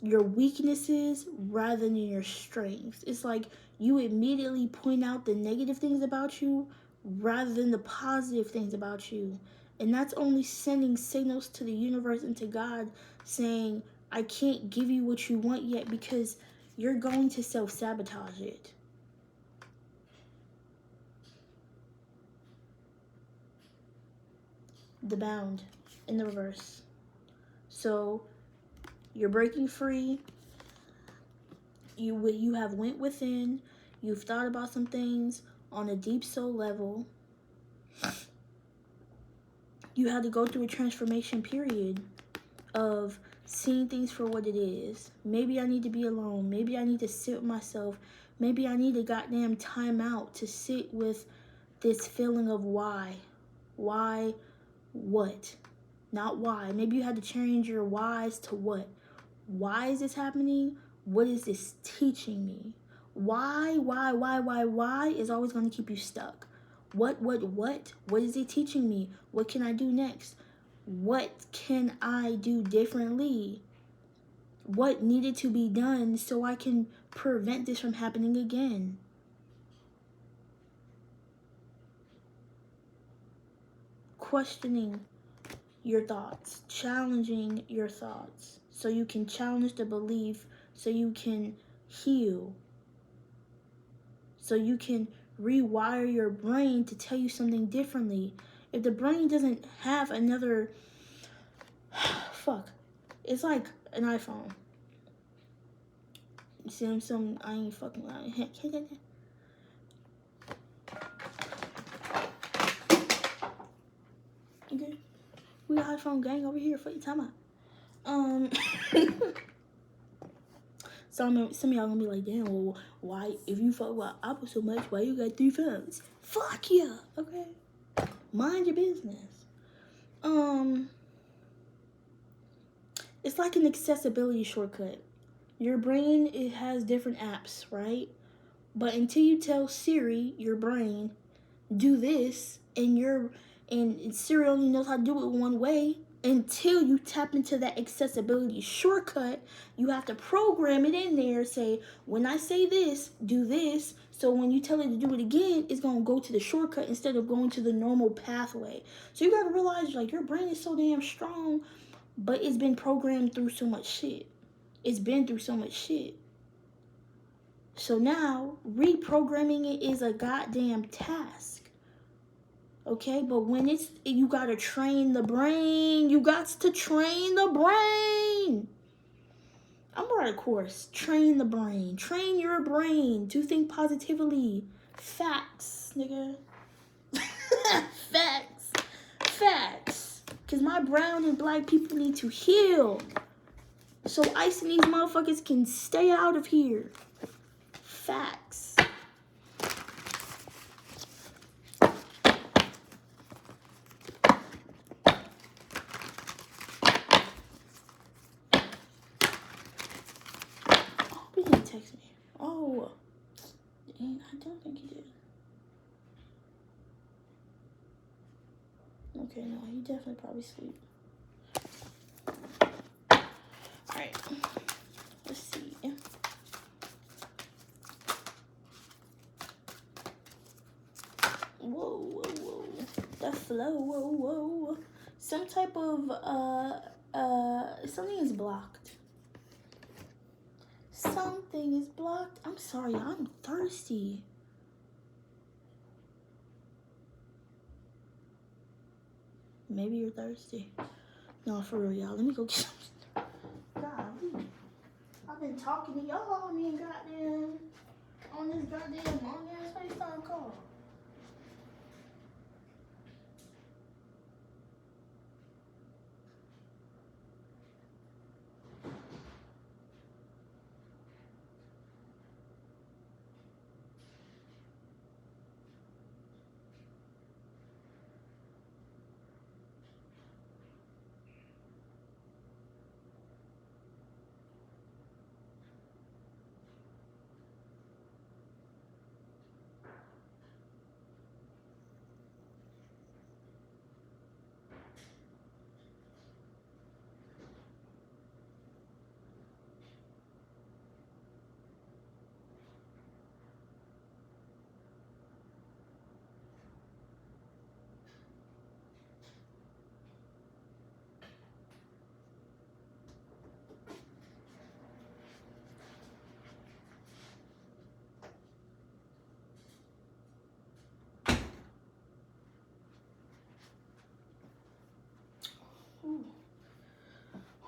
your weaknesses rather than your strengths. It's like you immediately point out the negative things about you rather than the positive things about you. And that's only sending signals to the universe and to God saying, I can't give you what you want yet because you're going to self-sabotage it. The bound in the reverse. So you're breaking free. You have went within. You've thought about some things on a deep soul level. You had to go through a transformation period of seeing things for what it is. Maybe I need to be alone. Maybe I need to sit with myself. Maybe I need a goddamn time out to sit with this feeling of why. Why, what? Not why. Maybe you had to change your whys to what. Why is this happening? What is this teaching me? Why is always going to keep you stuck. What is it teaching me? What can I do next? What can I do differently? What needed to be done so I can prevent this from happening again? Questioning your thoughts, challenging your thoughts so you can challenge the belief, so you can heal, so you can rewire your brain to tell you something differently. If the brain doesn't have another, it's like an iPhone. Samsung, I ain't fucking lying. Okay, we got iPhone gang over here for your time out. Some of y'all gonna be like, damn, well, why, if you fuck with Apple so much, why you got 3 phones? Fuck yeah, okay? Mind your business. It's like an accessibility shortcut. Your brain, it has different apps, right? But until you tell Siri, your brain, do this, and Siri only knows how to do it one way, until you tap into that accessibility shortcut, you have to program it in there, say, when I say this, do this, so when you tell it to do it again, it's going to go to the shortcut instead of going to the normal pathway. So you got to realize, like, your brain is so damn strong, but it's been programmed through so much shit. It's been through so much shit. So now, reprogramming it is a goddamn task. Okay, but when you gotta train the brain. You got to train the brain. I'm gonna write a course. Train the brain. Train your brain to think positively. Facts, nigga. Facts. Because my brown and black people need to heal. So ICE and these motherfuckers can stay out of here. Facts. He didn't text me. Oh, I don't think he did. Okay, no, he definitely probably sleep. Alright. Let's see. Whoa. The flow, whoa. Some type of, something is blocked. Something is blocked. I'm sorry, I'm thirsty. Maybe you're thirsty. No, for real, y'all. Let me go get some. God, I've been talking to y'all on this goddamn long ass FaceTime call.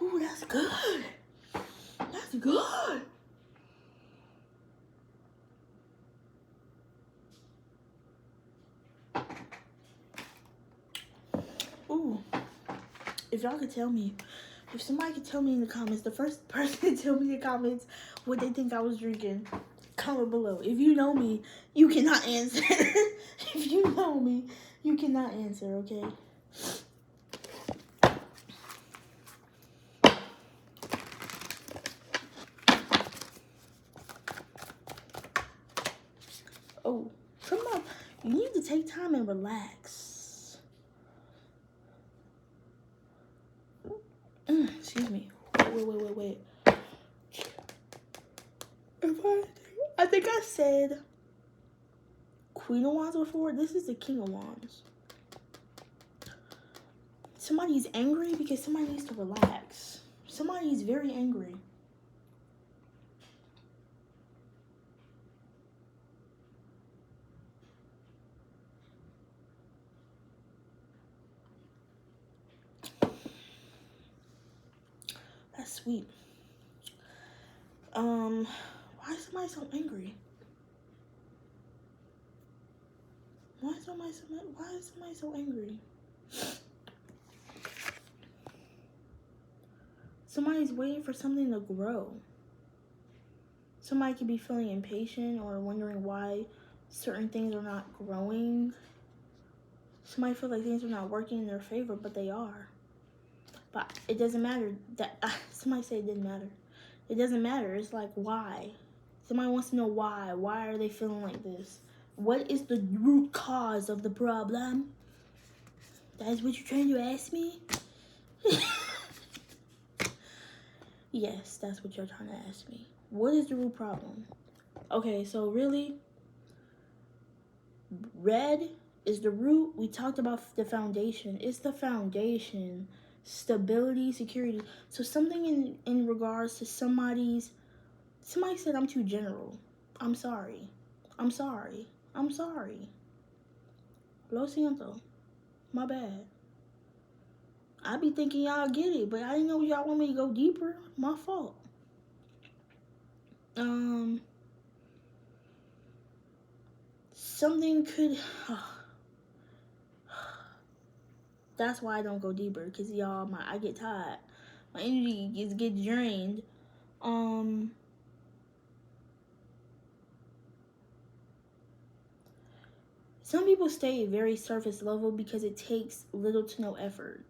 Ooh, that's good. That's good. Ooh. If y'all could tell me, if somebody could tell me in the comments, the first person to tell me in the comments what they think I was drinking, comment below. If you know me, you cannot answer. If you know me, you cannot answer, okay? Oh, come on. You need to take time and relax. Excuse me. Wait. I think I said Queen of Wands before. This is the King of Wands. Somebody's angry because somebody needs to relax. Somebody's very angry. That's sweet. Why is somebody so angry? Why is somebody so angry? Somebody's waiting for something to grow. Somebody could be feeling impatient or wondering why certain things are not growing. Somebody feels like things are not working in their favor, but they are. But it doesn't matter. Somebody said it didn't matter. It doesn't matter. It's like, why? Somebody wants to know why. Why are they feeling like this? What is the root cause of the problem? That is what you're trying to ask me? Yes, that's what you're trying to ask me. What is the root problem? Okay, so really, red is the root. We talked about the foundation. It's the foundation. Stability, security. So something in regards to somebody said I'm too general. I'm sorry. Lo siento. My bad. I be thinking y'all get it, but I didn't know y'all want me to go deeper. My fault. Something could... That's why I don't go deeper, because y'all, I get tired. My energy gets drained. Some people stay very surface level because it takes little to no effort.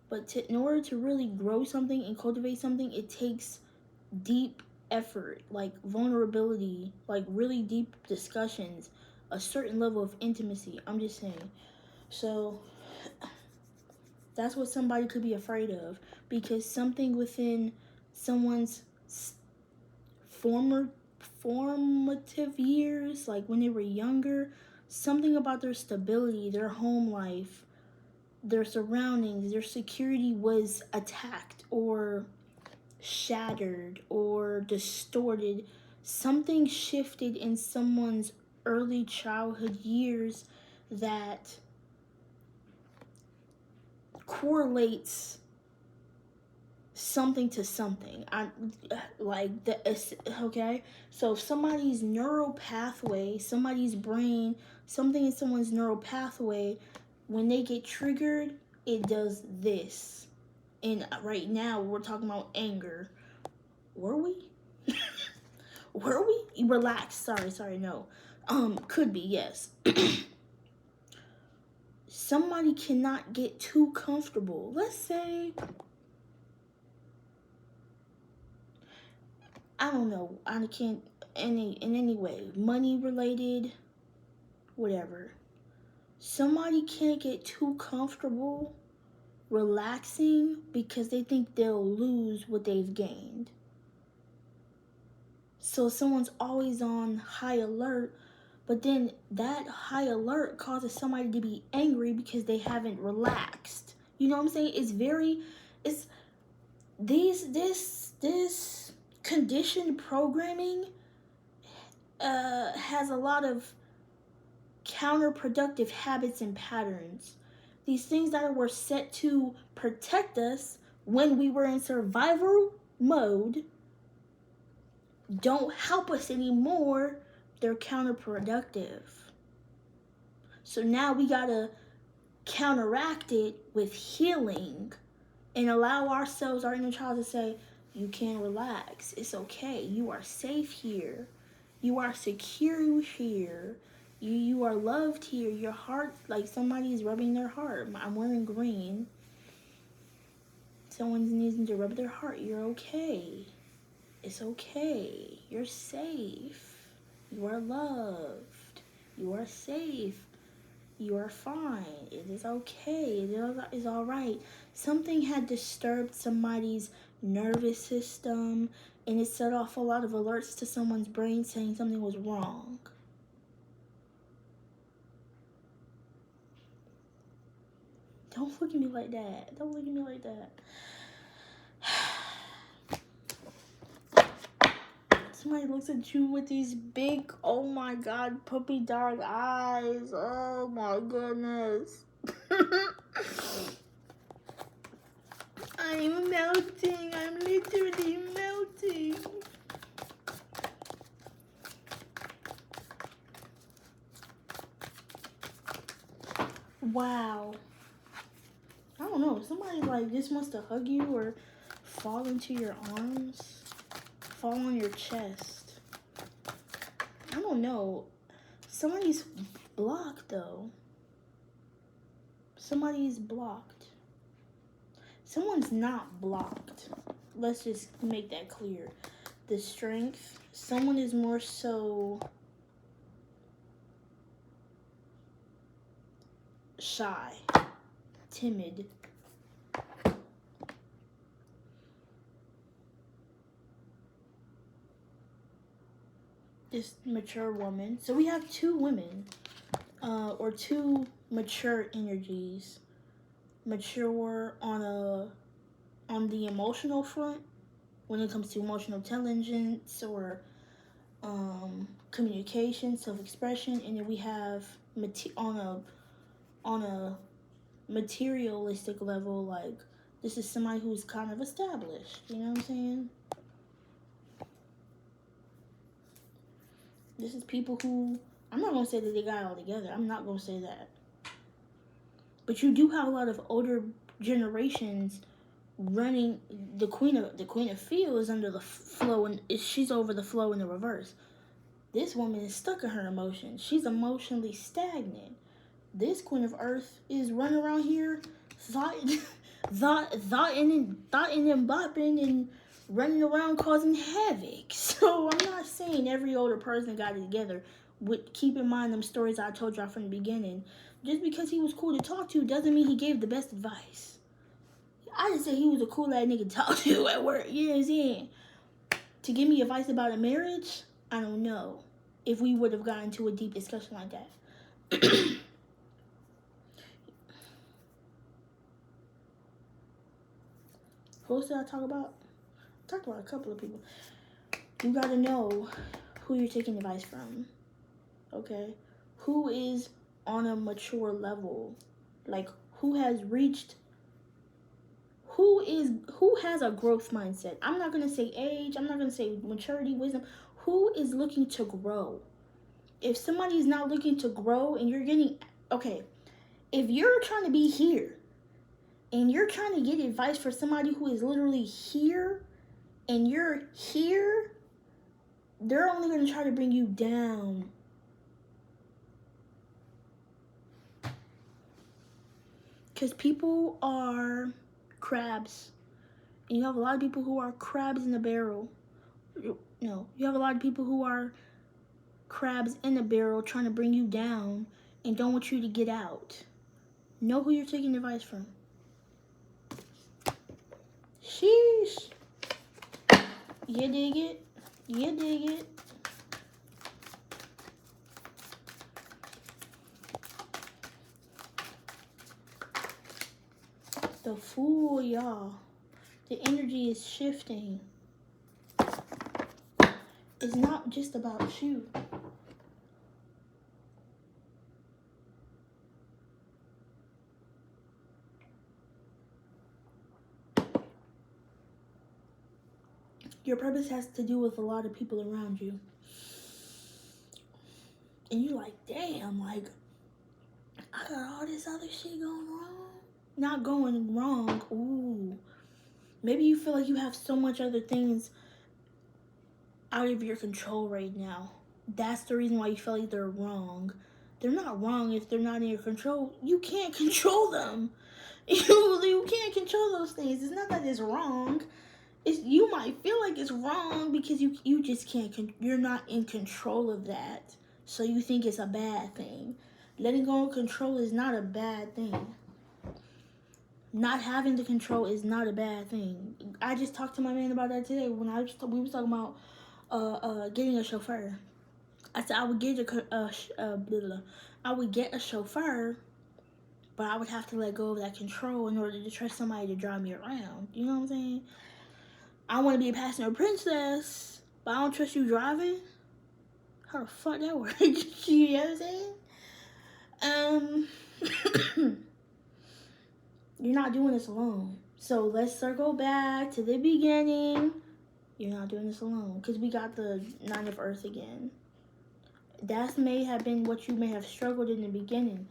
But in order to really grow something and cultivate something, it takes deep effort, like vulnerability, like really deep discussions, a certain level of intimacy. I'm just saying. So that's what somebody could be afraid of, because something within someone's formative years, like when they were younger, something about their stability, their home life, their surroundings, their security was attacked or shattered or distorted. Something shifted in someone's early childhood years that correlates something to something. Okay? So if somebody's neural pathway, somebody's brain, something in someone's neural pathway, when they get triggered, it does this. And right now we're talking about anger. Were we? Were we? Relax. Sorry, no. Could be, yes. Somebody cannot get too comfortable. Let's say, I don't know, I can't, in any way, money related, whatever. Somebody can't get too comfortable relaxing because they think they'll lose what they've gained. So someone's always on high alert, but then that high alert causes somebody to be angry because they haven't relaxed. You know what I'm saying? It's this conditioned programming has a lot of counterproductive habits and patterns. These things that were set to protect us when we were in survival mode don't help us anymore. They're counterproductive. So now we gotta counteract it with healing and allow ourselves, our inner child, to say, you can relax. It's okay. You are safe here. You are secure here. You are loved here. Your heart, like somebody's rubbing their heart. I'm wearing green. Someone's needing to rub their heart. You're okay. It's okay. You're safe. You are loved. You are safe. You are fine. It is okay. It is all right. Something had disturbed somebody's nervous system, and it set off a lot of alerts to someone's brain saying something was wrong. Don't look at me like that. Don't look at me like that. Somebody looks at you with these big, oh my God, puppy dog eyes. Oh my goodness. I'm melting. I'm literally melting. Wow. I don't know. Somebody like just wants to hug you or fall into your arms. Fall on your chest. I don't know. Somebody's blocked though. Somebody's blocked. Someone's not blocked. Let's just make that clear. The strength. Someone is more so shy, timid. This mature woman. So we have two women, or two mature energies. Mature on the emotional front, when it comes to emotional intelligence or communication, self-expression, and then we have on a materialistic level, like this is somebody who's kind of established. You know what I'm saying? This is people who, I'm not going to say that they got it all together. I'm not going to say that. But you do have a lot of older generations running. The Queen of Feel is under the flow, and she's over the flow in the reverse. This woman is stuck in her emotions. She's emotionally stagnant. This Queen of Earth is running around here, thoughting and bopping and running around causing havoc. So I'm not saying every older person got it together. Keep in mind them stories I told y'all from the beginning. Just because he was cool to talk to doesn't mean he gave the best advice. I just said he was a cool ass nigga to talk to at work. You know what I'm saying? to give me advice about a marriage, I don't know if we would have gotten to a deep discussion like that. Who else did I talk about? I talked about a couple of people. You gotta know who you're taking advice from, okay? Who is on a mature level? Like, who has a growth mindset? I'm not gonna say age, I'm not gonna say maturity, wisdom. Who is looking to grow? If somebody is not looking to grow and you're getting, okay, if you're trying to be here and you're trying to get advice for somebody who is literally here and you're here, they're only going to try to bring you down. Because people are crabs. And you have a lot of people who are crabs in a barrel. No, you have a lot of people who are crabs in a barrel trying to bring you down and don't want you to get out. Know who you're taking advice from. Sheesh. You dig it? You dig it? The Fool, y'all. The energy is shifting. It's not just about you. Your purpose has to do with a lot of people around you. And you're like, damn, like, I got all this other shit going wrong. Not going wrong. Ooh. Maybe you feel like you have so much other things out of your control right now. That's the reason why you feel like they're wrong. They're not wrong if they're not in your control. You can't control them. You can't control those things. It's not that it's wrong. You might feel like it's wrong because you just can't. You're not in control of that. So you think it's a bad thing. Letting go of control is not a bad thing. Not having the control is not a bad thing. I just talked to my man about that today when we was talking about getting a chauffeur. I said I would get I would get a chauffeur, but I would have to let go of that control in order to trust somebody to drive me around. You know what I'm saying? I want to be a passenger princess, but I don't trust you driving. How the fuck that works? You know what I'm saying? You're not doing this alone. So let's circle back to the beginning. You're not doing this alone because we got the 9 of Earth again. That may have been what you may have struggled in the beginning.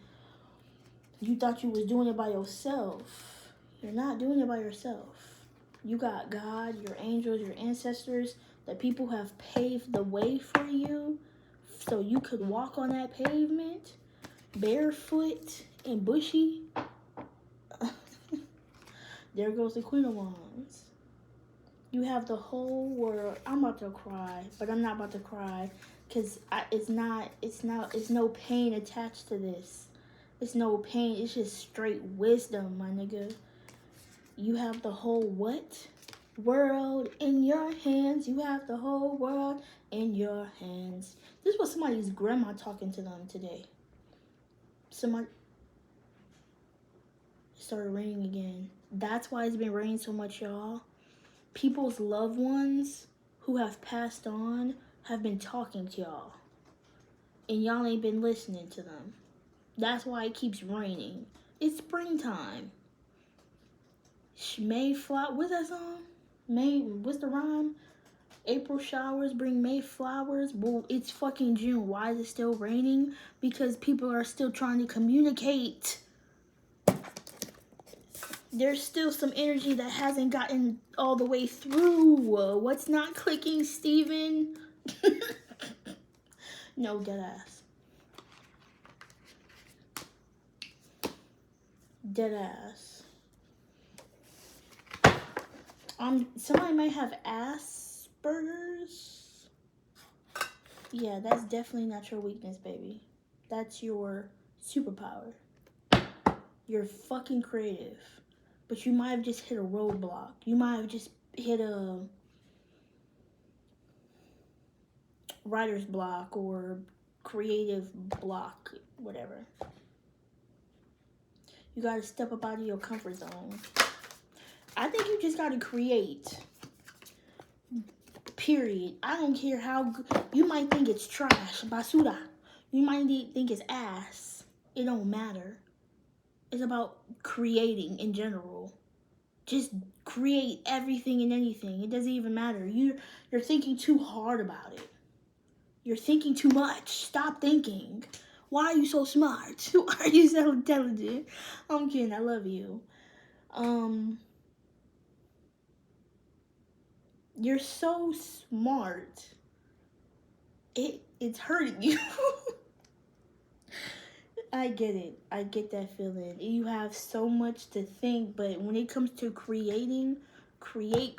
You thought you was doing it by yourself. You're not doing it by yourself. You got God, your angels, your ancestors, the people who have paved the way for you so you could walk on that pavement barefoot and bushy. There goes the Queen of Wands. You have the whole world. I'm about to cry, but I'm not about to cry because it's no pain attached to this. It's no pain. It's just straight wisdom, my nigga. You have the whole what? World in your hands. You have the whole world in your hands. This was somebody's grandma talking to them today. Somebody started raining again. That's why it's been raining so much, y'all. People's loved ones who have passed on have been talking to y'all. And y'all ain't been listening to them. That's why it keeps raining. It's springtime. May flower. What's that song? May. What's the rhyme? April showers bring May flowers. Well, it's fucking June. Why is it still raining? Because people are still trying to communicate. There's still some energy that hasn't gotten all the way through. What's not clicking, Steven? No, deadass. Deadass. Somebody might have Asperger's. Yeah, that's definitely not your weakness, baby. That's your superpower. You're fucking creative. But you might have just hit a roadblock. You might have just hit writer's block or creative block, whatever. You gotta step up out of your comfort zone. I think you just gotta create. Period. I don't care how good. You might think it's trash, basura. You might think it's ass. It don't matter. It's about creating in general. Just create everything and anything. It doesn't even matter. You're thinking too hard about it. You're thinking too much. Stop thinking. Why are you so smart? Why are you so intelligent? I'm kidding. I love you. You're so smart. It's hurting you. I get it. I get that feeling. You have so much to think, but when it comes to creating, create.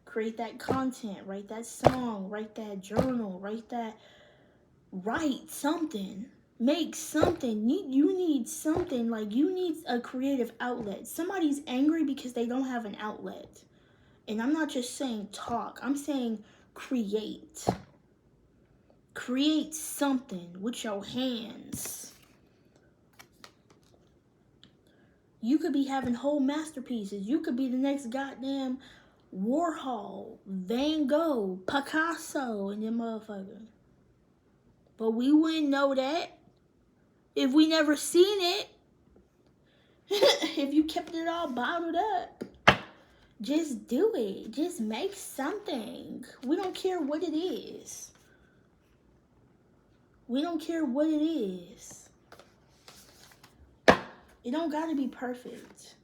Create that content, write that song, write that journal, write something. Make something. You need something. Like, you need a creative outlet. Somebody's angry because they don't have an outlet. And I'm not just saying talk. I'm saying create. Create something with your hands. You could be having whole masterpieces. You could be the next goddamn Warhol, Van Gogh, Picasso, and them motherfuckers. But we wouldn't know that if we never seen it. If you kept it all bottled up. Just do it. Just make something. We don't care what it is. We don't care what it is. It don't gotta be perfect.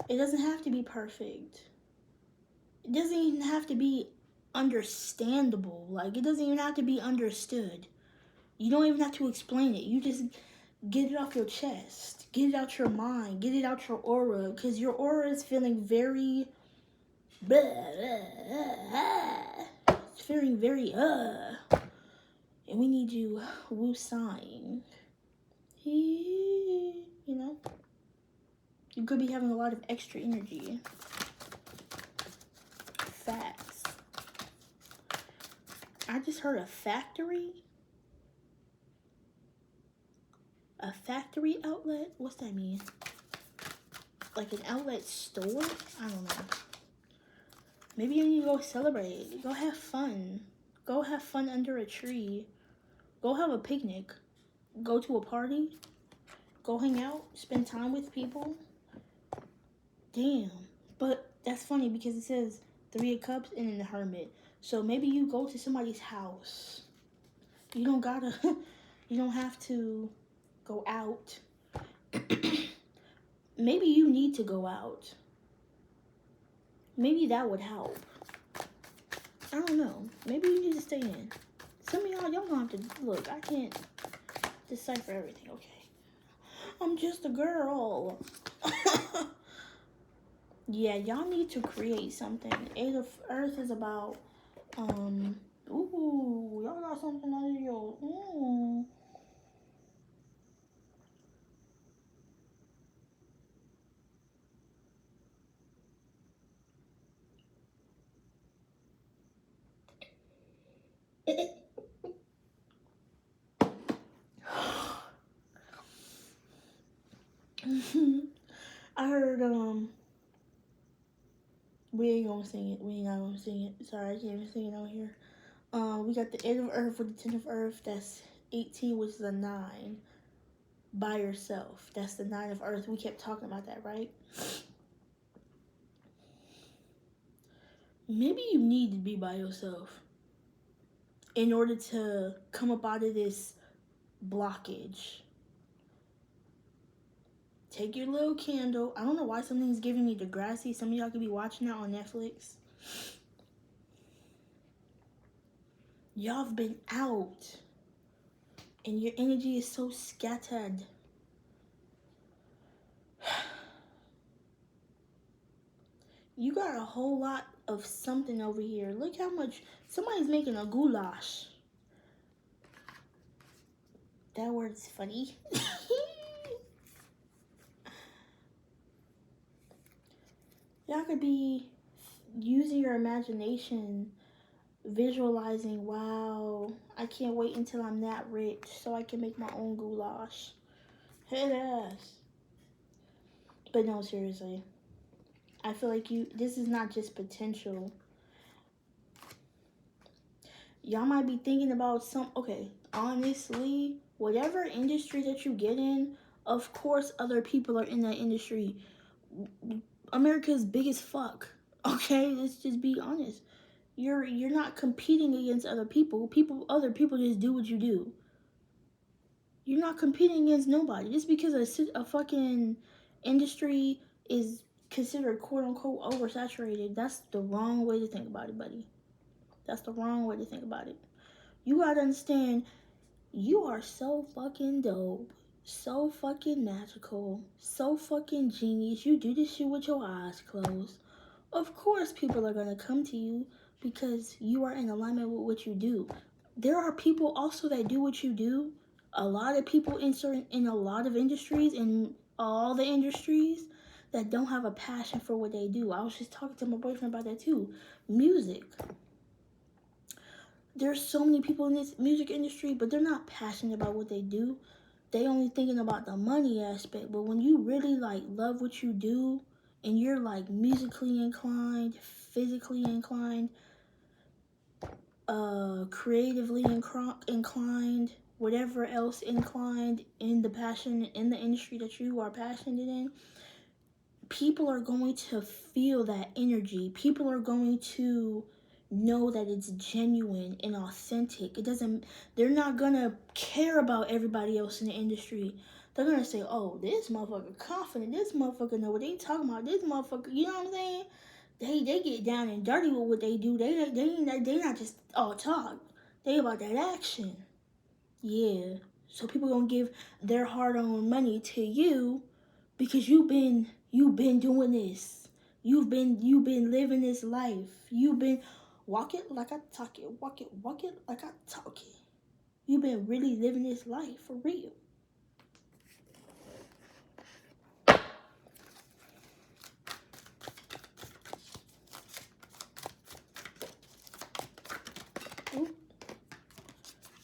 It doesn't have to be perfect. It doesn't even have to be understandable. Like, it doesn't even have to be understood. You don't even have to explain it. You just get it off your chest. Get it out your mind. Get it out your aura. Because your aura is feeling very... It's feeling very... And we need you woo-sign. You know? You could be having a lot of extra energy. Facts. I just heard a factory. A factory outlet? What's that mean? Like an outlet store? I don't know. Maybe you need to go celebrate. Go have fun. Go have fun under a tree. Go have a picnic. Go to a party. Go hang out. Spend time with people. Damn. But that's funny because it says 3 of Cups and then the Hermit. So maybe you go to somebody's house. You don't gotta... You don't have to go out. Maybe you need to go out. Maybe that would help. I don't know. Maybe you need to stay in. Some of y'all don't have to... Look, I can't decipher everything, okay? I'm just a girl. Yeah, y'all need to create something. 8 of Earth is about... Ooh, y'all got something under your... I heard, we ain't gonna sing it. We ain't not gonna sing it. Sorry, I can't even sing it out here. We got the 8 of Earth with the 10 of Earth. That's 18, which is a 9. By yourself. That's the 9 of Earth. We kept talking about that, right? Maybe you need to be by yourself in order to come up out of this blockage. Take your little candle. I don't know why something's giving me Degrassi. Some of y'all could be watching that on Netflix. Y'all have been out. And your energy is so scattered. You got a whole lot of something over here. Look how much... Somebody's making a goulash. That word's funny. Y'all could be using your imagination Visualizing, wow, I can't wait until I'm that rich so I can make my own goulash. Head ass. But no, seriously. I feel like this is not just potential. Y'all might be thinking about okay, honestly, whatever industry that you get in, of course other people are in that industry. America's big as fuck. Okay, let's just be honest. You're not competing against other people. Other people just do what you do. You're not competing against nobody. Just because a fucking industry is considered quote unquote oversaturated, that's the wrong way to think about it, buddy. That's the wrong way to think about it. You gotta understand, you are so fucking dope, so fucking magical, so fucking genius. You do this shit with your eyes closed. Of course, people are gonna come to you because you are in alignment with what you do. There are people also that do what you do. A lot of people in a lot of industries, in all the industries, that don't have a passion for what they do. I was just talking to my boyfriend about that too. Music. There's so many people in this music industry, but they're not passionate about what they do. They only thinking about the money aspect. But when you really like love what you do and you're like musically inclined, physically inclined, creatively inclined, whatever else inclined in the passion in the industry that you are passionate in, people are going to feel that energy. People are going to know that it's genuine and authentic. They're not gonna care about everybody else in the industry. They're gonna say, oh, this motherfucker confident, this motherfucker know what they talking about, this motherfucker, you know what I'm saying? They get down and dirty with what they do. They not just all talk. They about that action. Yeah. So people gonna give their hard-earned money to you because you've been doing this. You've been living this life. You've been walk it like I talk it. Walk it like I talk it. You've been really living this life for real. Oop.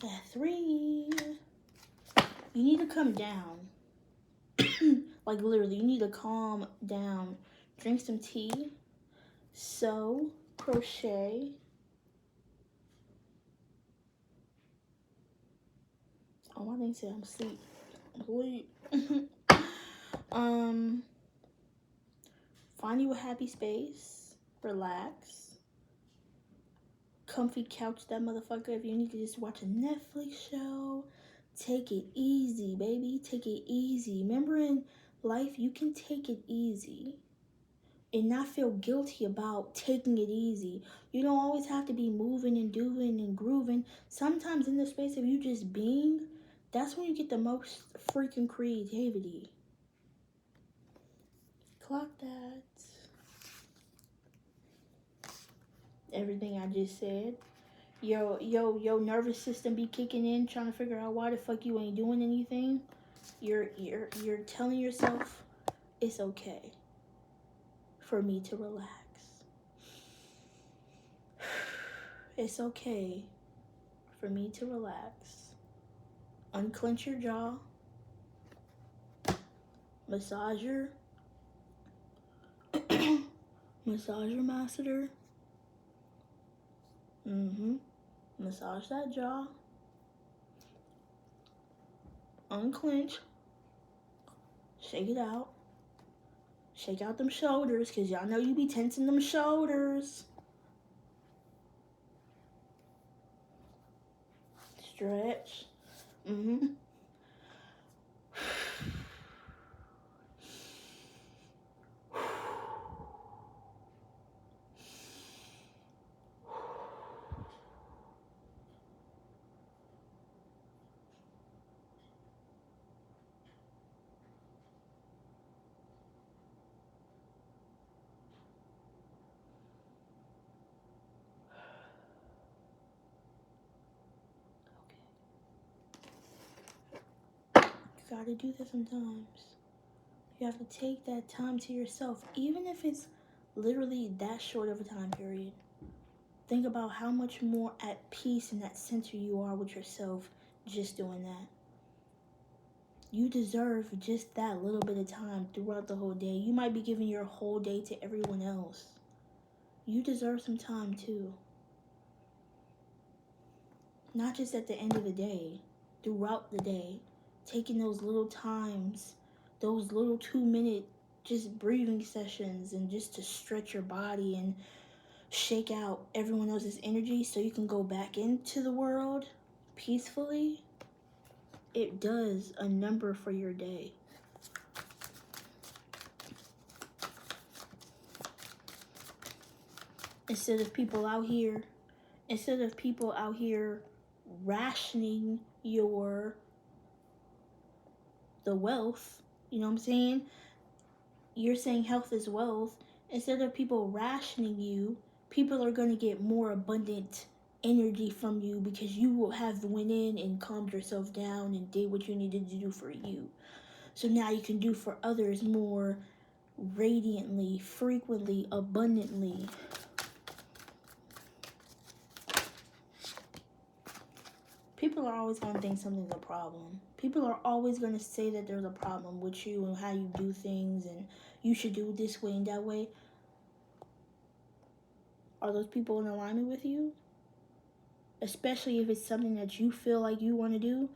At 3. You need to come down. Like literally, you need to calm down. Drink some tea. Sew, crochet. Oh, my thing said I'm asleep. Find you a happy space. Relax. Comfy couch that motherfucker. If you need to just watch a Netflix show, take it easy, baby. Take it easy. Remember, in life, you can take it easy and not feel guilty about taking it easy. You don't always have to be moving and doing and grooving. Sometimes in the space of you just being, that's when you get the most freaking creativity. Clock that. Everything I just said. Your nervous system be kicking in, trying to figure out why the fuck you ain't doing anything. You're telling yourself it's okay for me to relax. It's okay for me to relax. Unclench your jaw. Massage your masseter. Massage that jaw. Unclench. Shake it out. Shake out them shoulders, because y'all know you be tensing them shoulders. Stretch. You gotta do that sometimes. You have to take that time to yourself, even if it's literally that short of a time period. Think about how much more at peace and at center you are with yourself just doing that. You deserve just that little bit of time throughout the whole day. You might be giving your whole day to everyone else. You deserve some time too. Not just at the end of the day, throughout the day. Taking those little times, those little 2-minute just breathing sessions, and just to stretch your body and shake out everyone else's energy so you can go back into the world peacefully. It does a number for your day. Instead of people out here rationing the wealth, you know what I'm saying? You're saying health is wealth. Instead of people rationing you, people are going to get more abundant energy from you because you will have went in and calmed yourself down and did what you needed to do for you. So now you can do for others more radiantly, frequently, abundantly. People are always going to think something's a problem. People are always going to say that there's a problem with you and how you do things and you should do it this way and that way. Are those people in alignment with you? Especially if it's something that you feel like you want to do,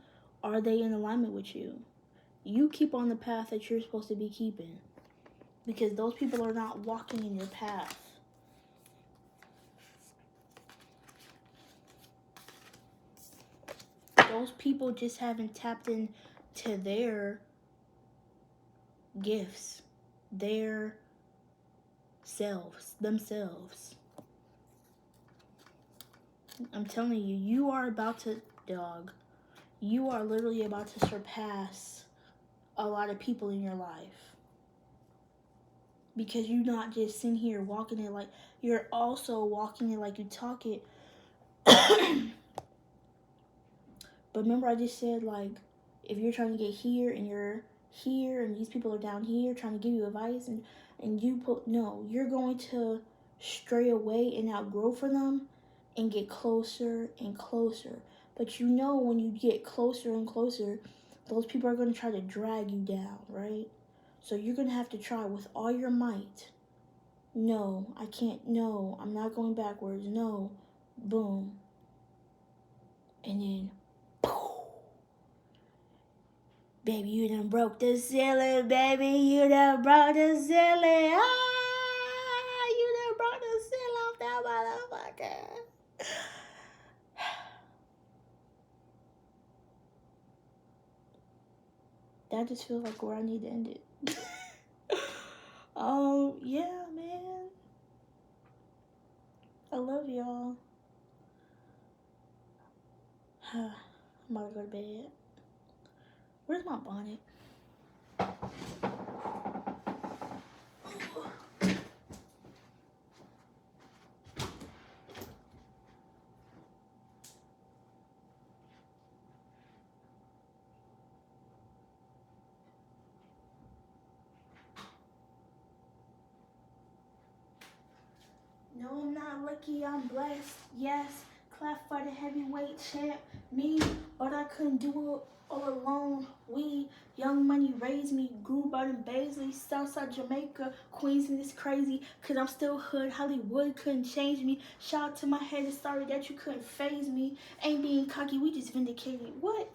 are they in alignment with you? You keep on the path that you're supposed to be keeping, because those people are not walking in your path. Those people just haven't tapped into their gifts, their themselves. I'm telling you, you are about to, you are literally about to surpass a lot of people in your life. Because you're not just sitting here walking it like, you're also walking it like you talk it. But remember I just said, like, if you're trying to get here and you're here and these people are down here trying to give you advice and you're going to stray away and outgrow for them and get closer and closer. But you know when you get closer and closer, those people are going to try to drag you down, right? So you're going to have to try with all your might. No, I can't. No, I'm not going backwards. No. Boom. And then, baby, you done broke the ceiling, baby. You done broke the ceiling. Ah, you done broke the ceiling off that motherfucker. That just feels like where I need to end it. Yeah, man. I love y'all. I'm about to go to bed. Where's my bonnet? No, I'm not lucky, I'm blessed. Yes, clap for the heavyweight champ, me, but I couldn't do it all alone. We, Young Money raised me, grew by in Baisley, Southside Jamaica, Queens, and it's crazy, cause I'm still hood, Hollywood couldn't change me. Shout out to my haters, sorry that you couldn't phase me. Ain't being cocky, we just vindicated. What?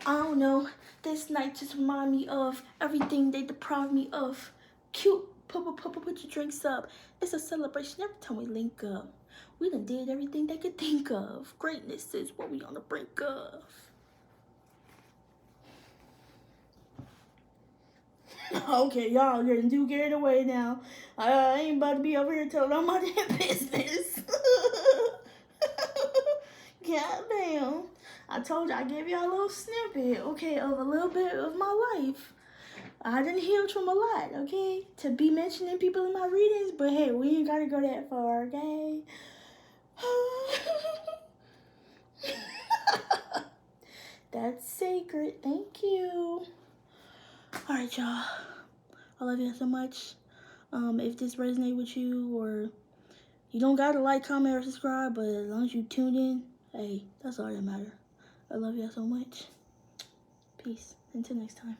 I don't know, this night just remind me of everything they deprived me of. Cute. Put your drinks up. It's a celebration every time we link up. We done did everything they could think of. Greatness is what we on the brink of. Okay, y'all getting too carried away now. I ain't about to be over here telling all my damn business. God damn. I told you I gave y'all a little snippet, okay, of a little bit of my life. I done healed from a lot, okay? To be mentioning people in my readings, but hey, we ain't gotta go that far, okay? That's sacred. Thank you. Alright, y'all. I love you so much. If this resonated with you, or You don't gotta like, comment, or subscribe, but as long as you tuned in, hey, that's all that matters. I love y'all so much. Peace. Until next time.